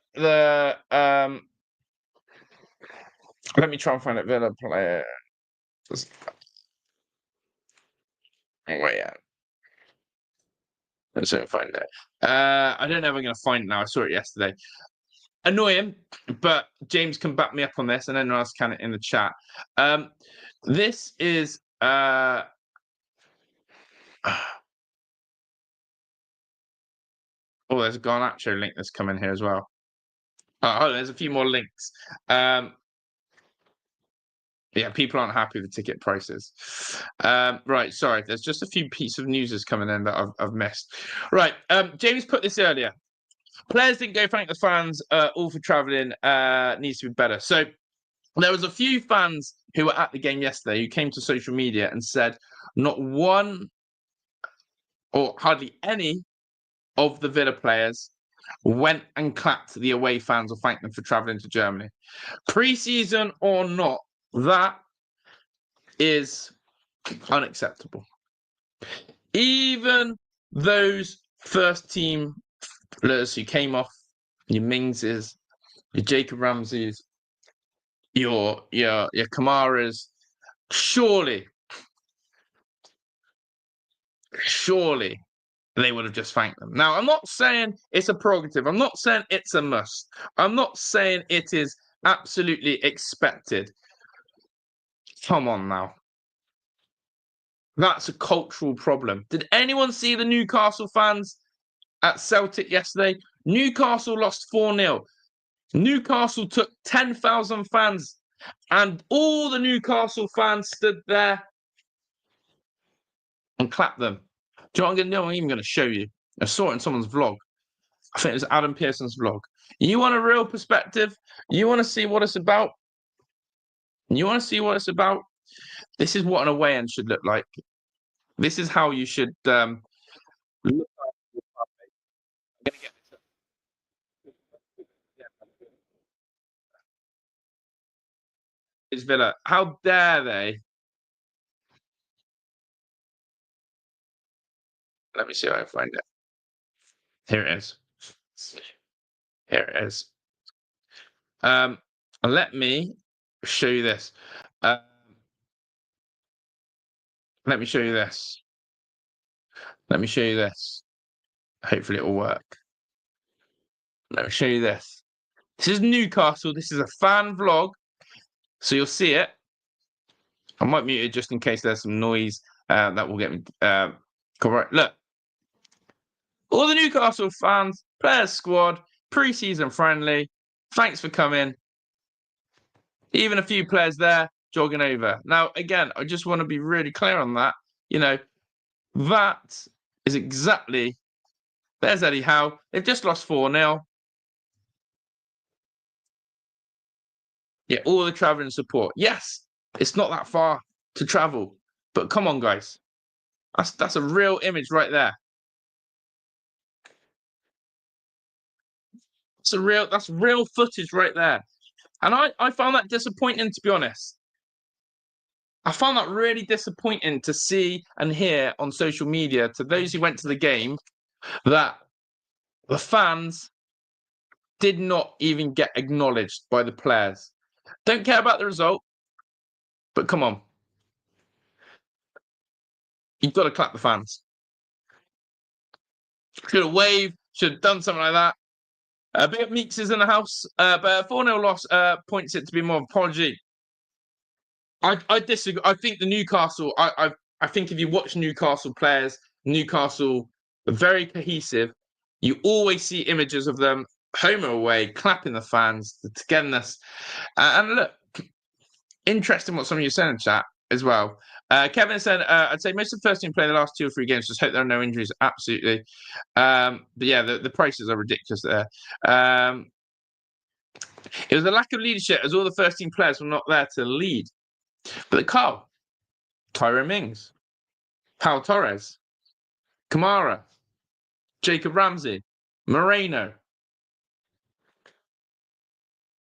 me try and find it. Villa player. Wait, yeah. Let's find it. I don't know if I'm going to find it now. I saw it yesterday. Annoying, but James can back me up on this, and anyone else can in the chat. This is oh, there's a Garnacho link that's come in here as well. Oh, there's a few more links. Yeah, people aren't happy with the ticket prices. Right, sorry. There's just a few pieces of news that's coming in that I've missed. Right, James put this earlier. Players didn't go thank the fans, all for travelling, needs to be better. So there was a few fans who were at the game yesterday who came to social media and said not one or hardly any of the Villa players went and clapped the away fans or thanked them for travelling to Germany. Pre-season or not, that is unacceptable. Even those first team players who came off, your Mingses, your Jacob Ramseys, your Kamaras, surely they would have just thanked them. Now, I'm not saying it's a prerogative. I'm not saying it's a must. I'm not saying it is absolutely expected. Come on now. That's a cultural problem. Did anyone see the Newcastle fans at Celtic yesterday? Newcastle lost 4-0. Newcastle took 10,000 fans, and all the Newcastle fans stood there and clapped them. Do you know what I'm going to do? I'm even going to show you. I saw it in someone's vlog. I think it was Adam Pearson's vlog. You want a real perspective? You want to see what it's about? You want to see what it's about? This is what an away end should look like. This is how you should look. I'm going to get this up. It's Villa. How dare they? Let me see if I can find it. Here it is. Here it is. Let me show you this. Let me show you this. Let me show you this. Hopefully it will work. Let me show you this. This is Newcastle. This is a fan vlog. So you'll see it. I might mute it just in case there's some noise that will get me correct. Look. All the Newcastle fans, players squad, pre-season friendly. Thanks for coming. Even a few players there jogging over. Now, again, I just want to be really clear on that. You know, that is exactly... There's Eddie Howe. They've just lost 4-0. Yeah, all the travelling support. Yes, it's not that far to travel. But come on, guys. That's a real image right there. That's real footage right there. And I found that disappointing, to be honest. I found that really disappointing to see and hear on social media to those who went to the game that the fans did not even get acknowledged by the players. Don't care about the result, but come on. You've got to clap the fans. Should have waved, should have done something like that. Big up Meeks is in the house, but a 4-0 loss points it to be more of an apology. I disagree. I think the Newcastle, I think if you watch Newcastle players, Newcastle are very cohesive. You always see images of them, home or away, clapping the fans, the togetherness. And look, interesting what some of you said in chat as well. Kevin said, I'd say most of the first team play the last 2 or 3 games. Just hope there are no injuries. Absolutely. But yeah, the prices are ridiculous there. It was a lack of leadership as all the first team players were not there to lead. But Carl, Tyrone Mings, Pau Torres, Kamara, Jacob Ramsey, Moreno.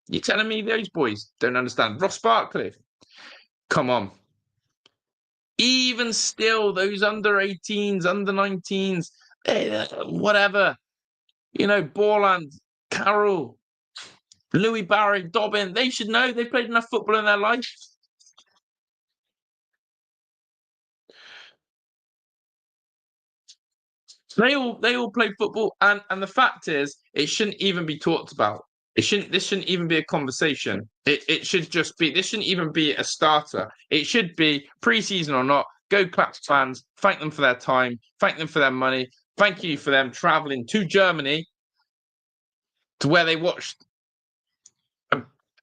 You're telling me those boys don't understand? Ross Barkley. Come on. Even still, those under 18s, under 19s, whatever. You know, Borland, Carroll, Louis Barry, Dobbin, they should know they've played enough football in their life. They all play football, and the fact is, it shouldn't even be talked about. This shouldn't even be a conversation. It should just be. This shouldn't even be a starter. It should be pre-season or not. Go clap fans, thank them for their time, thank them for their money, thank you for them traveling to Germany, to where they watched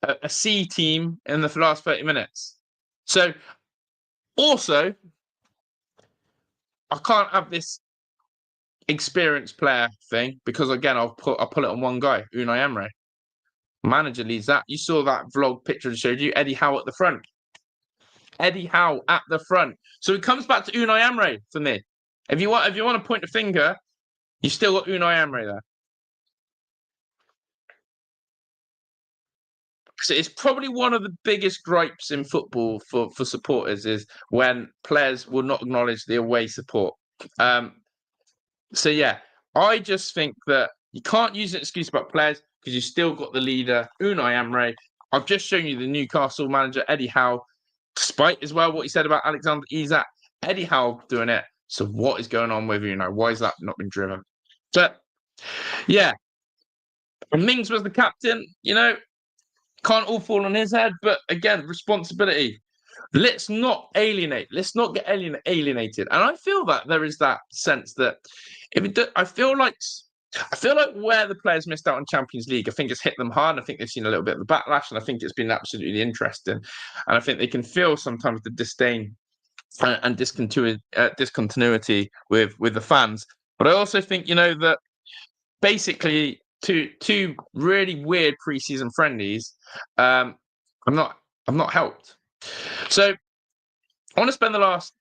a C team in the last 30 minutes. So, also, I can't have this experienced player thing because again I'll pull it on one guy, Unai Emery. Manager leads that. You saw that vlog picture I showed you, Eddie Howe at the front. Eddie Howe at the front. So it comes back to Unai Emery for me. If you want to point a finger, you still got Unai Emery there. So it's probably one of the biggest gripes in football for supporters is when players will not acknowledge the away support. So yeah, I just think that you can't use an excuse about players because you've still got the leader, Unai Emery. I've just shown you the Newcastle manager, Eddie Howe, despite as well what he said about Alexander Isak. Eddie Howe doing it. So what is going on with why has that not been driven? But yeah, and Mings was the captain, can't all fall on his head, but again, responsibility. Let's not alienate. Let's not get alienated. And I feel that there is that sense that I feel like I feel like where the players missed out on Champions League, I think it's hit them hard. I think they've seen a little bit of the backlash, and I think it's been absolutely interesting. And I think they can feel sometimes the disdain and discontinuity with the fans. But I also think, that basically two really weird preseason friendlies, I'm not helped. So I want to spend the last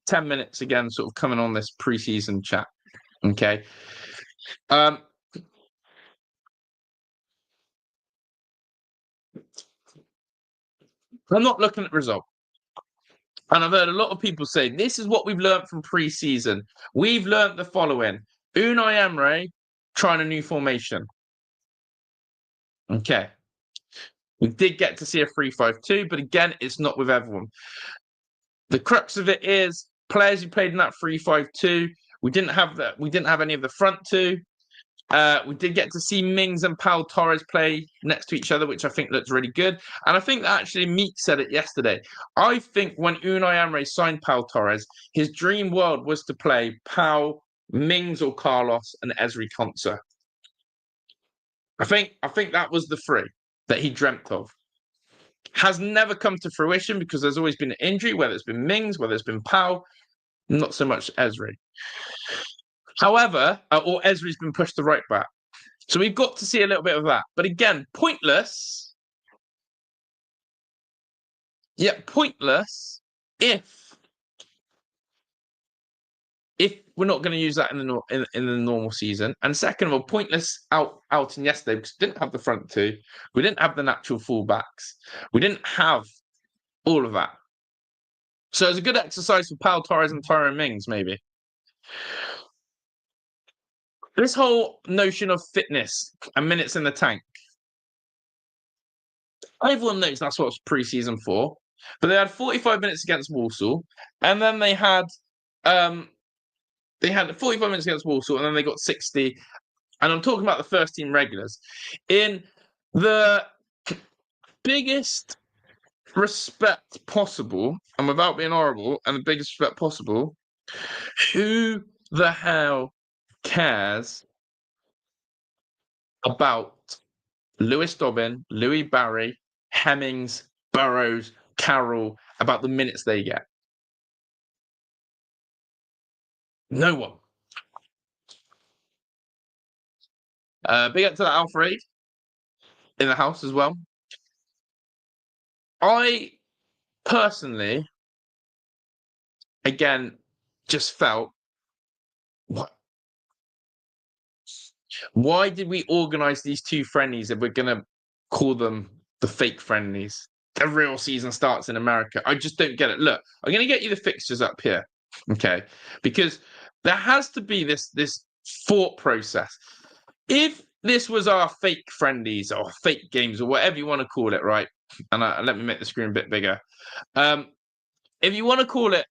10 minutes again sort of coming on this preseason chat. Okay. I'm not looking at result. And I've heard a lot of people say, this is what we've learned from pre-season. We've learned the following. Unai Emery trying a new formation. Okay. We did get to see a 3-5-2, but again, it's not with everyone. The crux of it is players who played in that 3-5-2. We didn't have that. We didn't have any of the front two. We did get to see Mings and Pau Torres play next to each other, which I think looks really good. And I think that actually Meek said it yesterday. I think when Unai Emery signed Pau Torres, his dream world was to play Pau, Mings or Carlos, and Ezri Konsa. I think that was the three that he dreamt of. Has never come to fruition because there's always been an injury, whether it's been Mings, whether it's been Pau, not so much Ezri. However, or Ezri's been pushed to right back. So we've got to see a little bit of that. But again, pointless. Yeah, pointless if we're not going to use that in the normal season. And second of all, pointless outing yesterday because we didn't have the front two. We didn't have the natural fullbacks. We didn't have all of that. So it's a good exercise for Pau Torres and Tyrone Mings, maybe. This whole notion of fitness and minutes in the tank. Everyone knows that's what pre-season for. But they had 45 minutes against Walsall, and then they had 45 minutes against Walsall, and then they got 60. And I'm talking about the first team regulars. In the biggest respect possible, and without being horrible, and the biggest respect possible, who the hell cares about Lewis Dobbin, Louis Barry, Hemmings, Burrows, Carroll, about the minutes they get? No one. Big up to that Alfred in the house as well. I personally, again, just felt, why did we organise these two friendlies if we're going to call them the fake friendlies? The real season starts in America. I just don't get it. Look, I'm going to get you the fixtures up here, okay? Because there has to be this thought process. If this was our fake friendlies or fake games or whatever you want to call it, right? And let me make the screen a bit bigger. If you want to call it,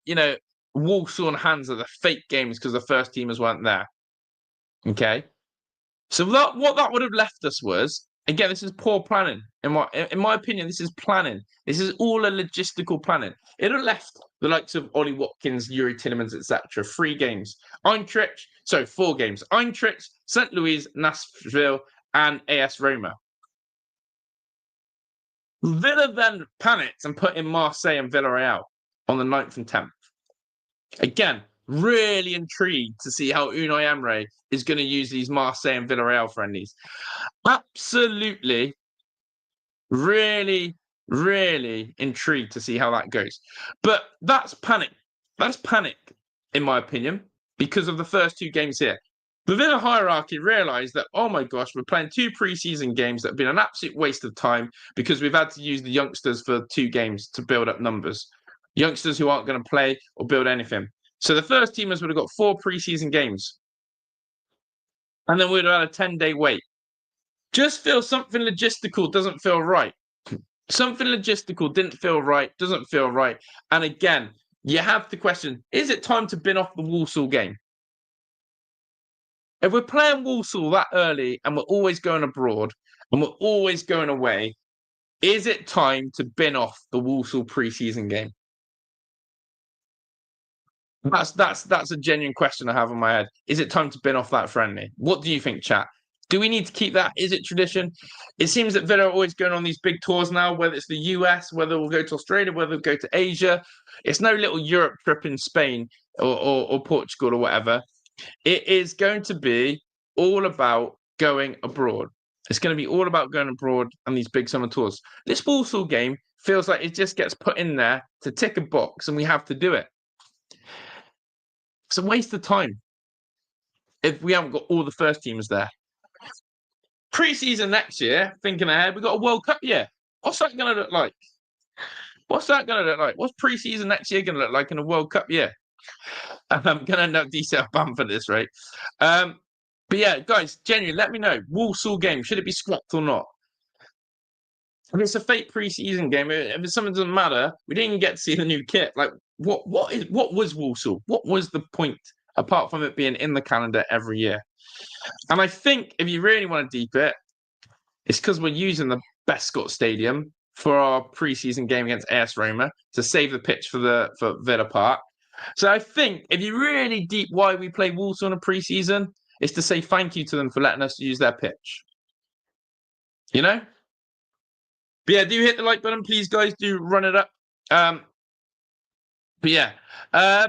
Walsall and Hansa, the fake games because the first teamers weren't there, okay? So what that would have left us was, again, this is poor planning. In my opinion, this is planning. This is all a logistical planning. It would have left the likes of Ollie Watkins, Yuri Tillemans, etc. 3 games. 4 games. Eintracht, St. Louis, Nashville, and AS Roma. Villa then panicked and put in Marseille and Villarreal on the 9th and 10th. Again, really intrigued to see how Unai Emery is going to use these Marseille and Villarreal friendlies. Absolutely, really, really intrigued to see how that goes. But that's panic. That's panic, in my opinion, because of the first 2 games here. The Villa hierarchy realised that, oh my gosh, we're playing 2 pre-season games that have been an absolute waste of time because we've had to use the youngsters for 2 games to build up numbers. Youngsters who aren't going to play or build anything. So the first teamers would have got 4 pre-season games. And then we'd have had a 10-day wait. Just feel something logistical doesn't feel right. Something logistical didn't feel right, doesn't feel right. And again, you have to question, is it time to bin off the Walsall game? If we're playing Walsall that early and we're always going abroad and we're always going away, is it time to bin off the Walsall pre-season game? That's a genuine question I have in my head. Is it time to bin off that friendly? What do you think, chat? Do we need to keep that? Is it tradition? It seems that Villa are always going on these big tours now, whether it's the US, whether we'll go to Australia, whether we'll go to Asia. It's no little Europe trip in Spain or Portugal or whatever. It is going to be all about going abroad. It's going to be all about going abroad and these big summer tours. This Walsall game feels like it just gets put in there to tick a box and we have to do it. It's a waste of time if we haven't got all the first teams there. Pre-season next year, thinking ahead, we've got a World Cup year. What's that going to look like? What's that going to look like? What's pre-season next year going to look like in a World Cup year? I'm going to end up detail banned for this, right? But yeah, guys, genuinely, let me know. Walsall game, should it be scrapped or not? If it's a fake pre-season game, if it's something that doesn't matter, we didn't even get to see the new kit. Like, what was Walsall? What was the point apart from it being in the calendar every year? And I think if you really want to deep it, it's because we're using the Bescott Stadium for our pre-season game against AS Roma to save the pitch for Villa Park. So I think if you really deep why we play Walsall in a pre-season, is to say thank you to them for letting us use their pitch. You know? But yeah, do hit the like button, please, guys. Do run it up. But yeah,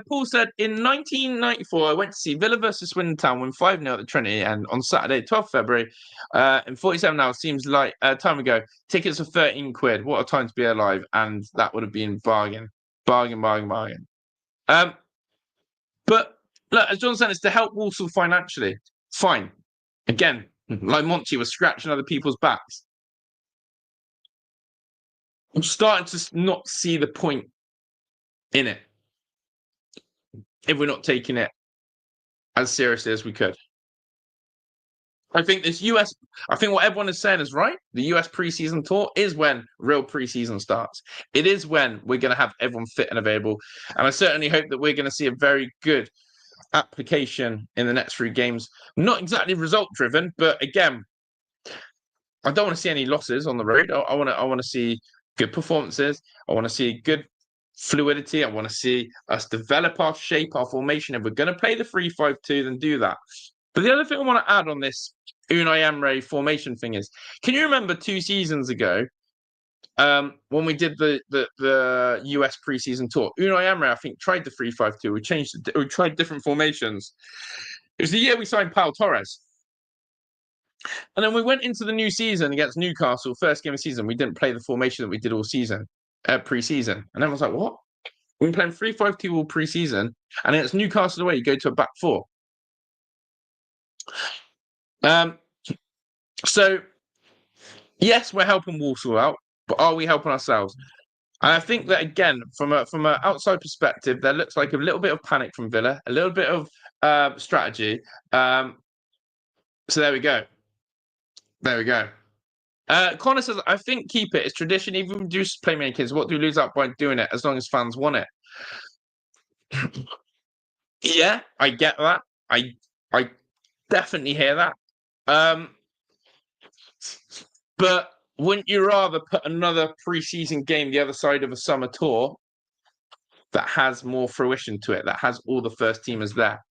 Paul said, in 1994, I went to see Villa versus Swindon Town win 5-0 at the Trinity, and on Saturday, 12th February, in 47 hours, seems like a time ago, tickets were 13 quid. What a time to be alive. And that would have been bargain. Bargain. But look, as John said, it's to help Walsall financially. Fine. Again, like Monchi was scratching other people's backs. I'm starting to not see the point in it if we're not taking it as seriously as we could. I think what everyone is saying is right. The US preseason tour is when real preseason starts. It is when we're going to have everyone fit and available. And I certainly hope that we're going to see a very good application in the next 3 games. Not exactly result driven, but again, I don't want to see any losses on the road. I want to see good performances. I want to see good fluidity. I want to see us develop our shape, our formation. If we're going to play the 3-5-2, then do that. But the other thing I want to add on this Unai Emery formation thing is, can you remember 2 seasons ago when we did the US preseason tour? Unai Emery, I think, tried the 3-5-2. We tried different formations. It was the year we signed Pau Torres. And then we went into the new season against Newcastle, first game of the season. We didn't play the formation that we did all season, pre-season. And everyone's like, what? We've been playing 3-5-2 all pre-season, and then it's Newcastle away, you go to a back 4. So, yes, we're helping Walsall out, but are we helping ourselves? And I think that, again, from an outside perspective, there looks like a little bit of panic from Villa, a little bit of strategy. So there we go. Connor says, I think keep it. It's tradition. Even reduce playmakers. What do we lose out by doing it as long as fans want it? Yeah, I get that. I definitely hear that. But wouldn't you rather put another pre-season game the other side of a summer tour that has more fruition to it, that has all the first teamers there?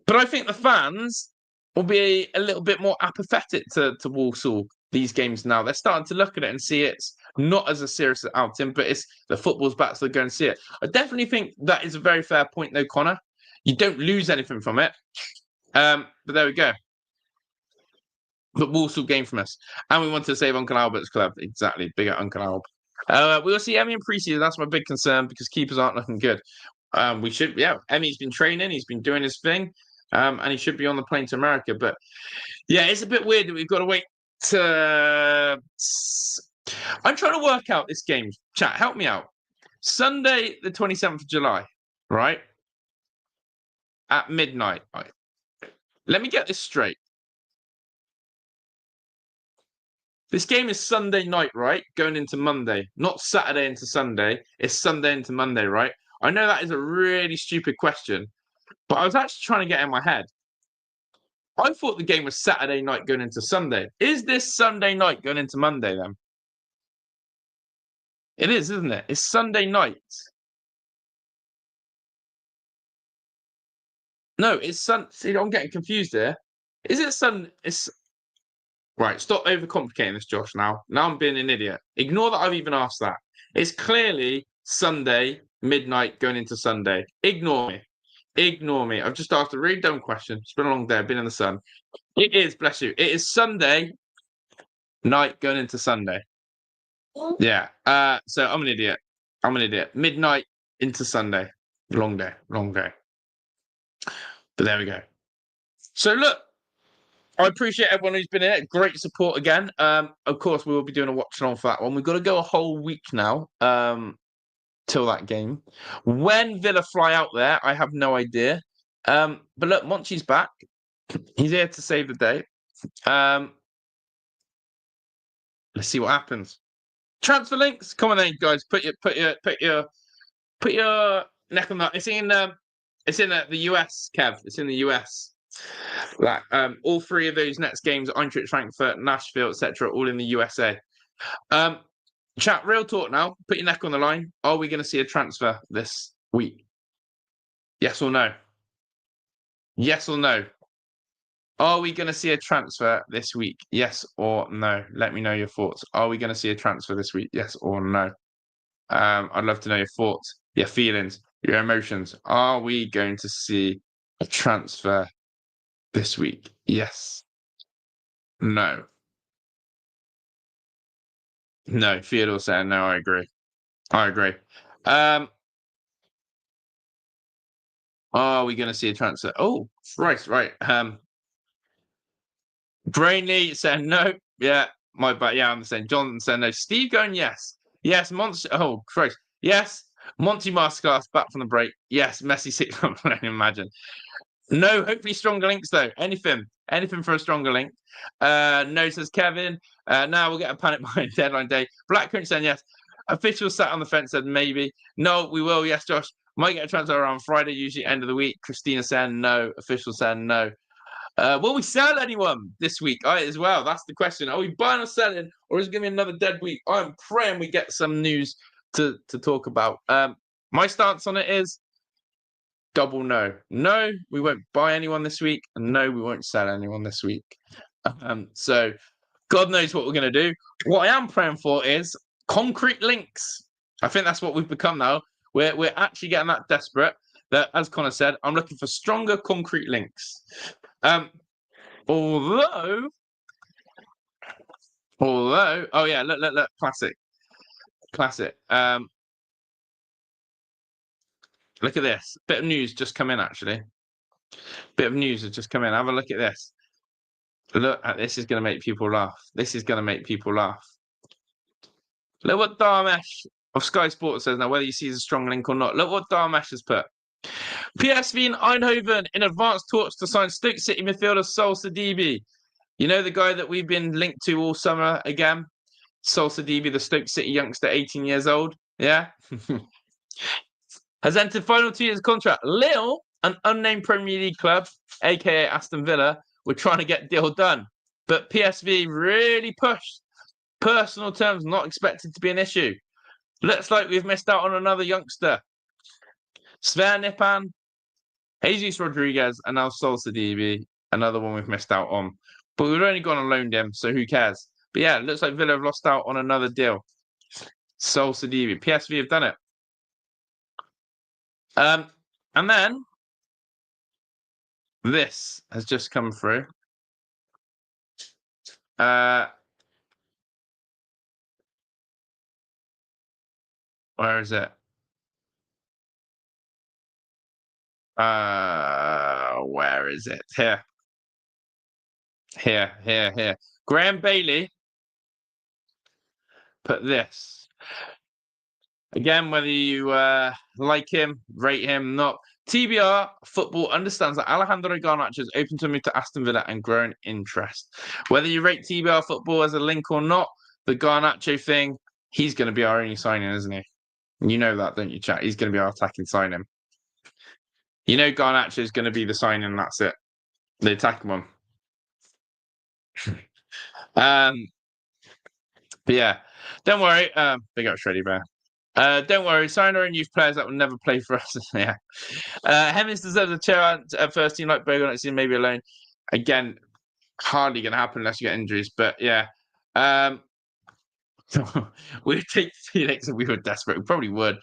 But I think the fans will be a little bit more apathetic to Walsall these games now. They're starting to look at it and see it's not as a serious outing, but it's the football's back, so they go and see it. I definitely think that is a very fair point, though, Connor. You don't lose anything from it. But there we go. But Walsall gained from us. And we want to save Uncle Albert's club. Exactly. Big at Uncle Albert. We will see Emmy in pre-season. That's my big concern because keepers aren't looking good. We should, yeah. Emmy's been training. He's been doing his thing. And he should be on the plane to America. But yeah, it's a bit weird that we've got to wait to. I'm trying to work out this game. Chat, help me out. Sunday, the 27th of July, right? At midnight. Right. Let me get this straight. This game is Sunday night, right? Going into Monday. Not Saturday into Sunday. It's Sunday into Monday, right? I know that is a really stupid question, but I was actually trying to get in my head. I thought the game was Saturday night going into Sunday. Is this Sunday night going into Monday then? It is, isn't it? It's Sunday night. No, it's Sun. See, I'm getting confused here. Is it Sun? It's right. Stop overcomplicating this, Josh. Now I'm being an idiot. Ignore that I've even asked that. It's clearly Sunday midnight going into Sunday. Ignore me. Ignore me. I've just asked a really dumb question. It's been a long day. I've been in the sun. It is, bless you. It is Sunday night going into Sunday. Yeah. So I'm an idiot. I'm an idiot. Midnight into Sunday. Long day. Long day. But there we go. So look, I appreciate everyone who's been in it. Great support again. Of course, we will be doing a watch along for that one. We've got to go a whole week now. Till that game. When Villa fly out there, I have no idea. But look, Monchi's back. He's here to save the day. Let's see what happens. Transfer links. Come on then, guys. Put your neck on that. It's in the US, Kev. It's in the US. Like all three of those next games, Eintracht Frankfurt, Nashville, etc., all in the USA. Chat, real talk now. Put your neck on the line. Are we going to see a transfer this week? Yes or no? Yes or no? Are we going to see a transfer this week? Yes or no? Let me know your thoughts. Are we going to see a transfer this week? Yes or no? I'd love to know your thoughts, your feelings, your emotions. Are we going to see a transfer this week? Yes. No. No. Theodore saying no. I agree. I agree. Are we going to see a transfer? Oh, right. Brainley saying no. Yeah, my bad. Yeah, I'm saying Jonathan saying no. Steve going yes. Yes, Monchi. Oh, Christ. Yes, Monty Masterclass back from the break. Yes, Messi 6. I can imagine. No, hopefully stronger links though. Anything for a stronger link. No, says Kevin. Now we'll get a panic buying deadline day. Black Coach saying yes. Official sat on the fence said maybe. No, we will. Yes, Josh. Might get a transfer around Friday, usually end of the week. Christina saying no. Official saying no. Will we sell anyone this week? As well. That's the question. Are we buying or selling, or is it going to be another dead week? I'm praying we get some news to talk about. My stance on it is double no. No, we won't buy anyone this week, and no, we won't sell anyone this week. So God knows what we're going to do. What I am praying for is concrete links. I think that's what we've become now. We're actually getting that desperate that, as Connor said, I'm looking for stronger concrete links. Although, oh yeah, look, classic. Look at this. Bit of news just come in, actually. Bit of news has just come in. Have a look at this. Look, this is going to make people laugh. This is going to make people laugh. Look what Darmesh of Sky Sports says now, whether you see a strong link or not. Look what Darmesh has put. PSV and Eindhoven in advanced talks to sign Stoke City midfielder Sol Sidibe. You know the guy that we've been linked to all summer again? Sol Sidibe, the Stoke City youngster, 18 years old. Yeah? Has entered final 2 years contract. Lille, an unnamed Premier League club, a.k.a. Aston Villa, were trying to get deal done. But PSV really pushed. Personal terms not expected to be an issue. Looks like we've missed out on another youngster. Sven Nipan, Jesus Rodriguez, and now Sol Sidibe, another one we've missed out on. But we've only gone and loaned him, so who cares? But yeah, it looks like Villa have lost out on another deal. Sol Sidibe. PSV have done it. And then this has just come through. Where is it? Where is it? Here. Graham Bailey put this. Again, whether you like him, rate him, not. TBR Football understands that Alejandro Garnacho is open to move to Aston Villa and growing interest. Whether you rate TBR Football as a link or not, the Garnacho thing, he's going to be our only signing, isn't he? You know that, don't you, chat? He's going to be our attacking signing. You know Garnacho is going to be the signing, that's it. The attacking one. But yeah, don't worry. Big up Shreddy Bear. Don't worry, sign our own youth players that will never play for us. Yeah. Hemmings deserves a chair at first team like Bogan next season, maybe alone. Again, hardly going to happen unless you get injuries. But yeah. We'd take Phoenix if we were desperate. We probably would.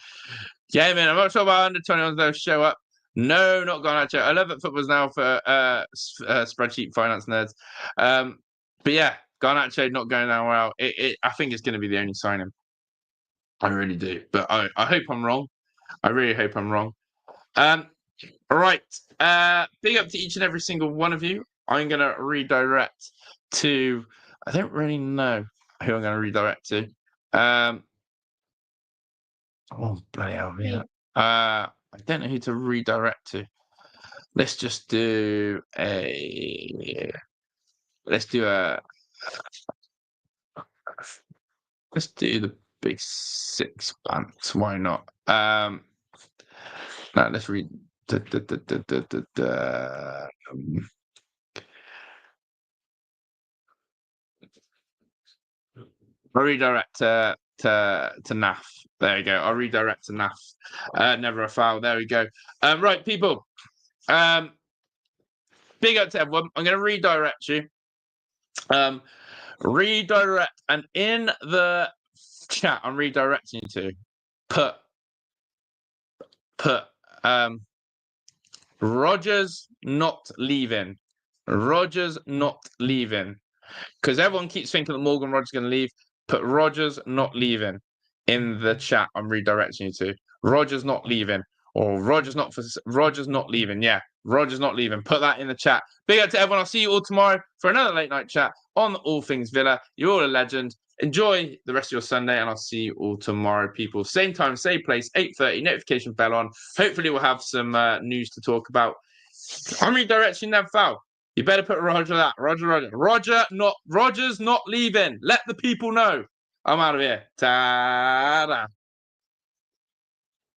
Yeah, man. I'm not sure about under 21s though. Show up. No, not Garnacho. I love that football's now for spreadsheet finance nerds. But yeah, Garnacho not going down well. I think it's going to be the only signing. I really do. But I hope I'm wrong. I really hope I'm wrong. All right. Big up to each and every single one of you. I'm going to redirect to. I don't really know who I'm going to redirect to. Oh, bloody hell. Yeah. I don't know who to redirect to. Let's just do a. Let's do the big six bunts. Why not? Now let's read. I'll redirect to NAF. There you go. I'll redirect to NAF. Never a foul. There we go. Right, people. Big up to everyone. I'm going to redirect you. Redirect, and in the chat, I'm redirecting you to put Rogers not leaving. Rogers not leaving. Because everyone keeps thinking that Morgan Rogers is going to leave. Put Rogers not leaving in the chat. I'm redirecting you to Rogers not leaving, or Rogers not leaving. Yeah, Rogers not leaving. Put that in the chat. Big up to everyone. I'll see you all tomorrow for another late night chat on All Things Villa. You're all a legend. Enjoy the rest of your Sunday, and I'll see you all tomorrow, people. Same time, same place, 8:30. Notification bell on. Hopefully, we'll have some news to talk about. I'm redirecting that foul. You better put Roger that. Rogers not leaving. Let the people know. I'm out of here. Ta-da.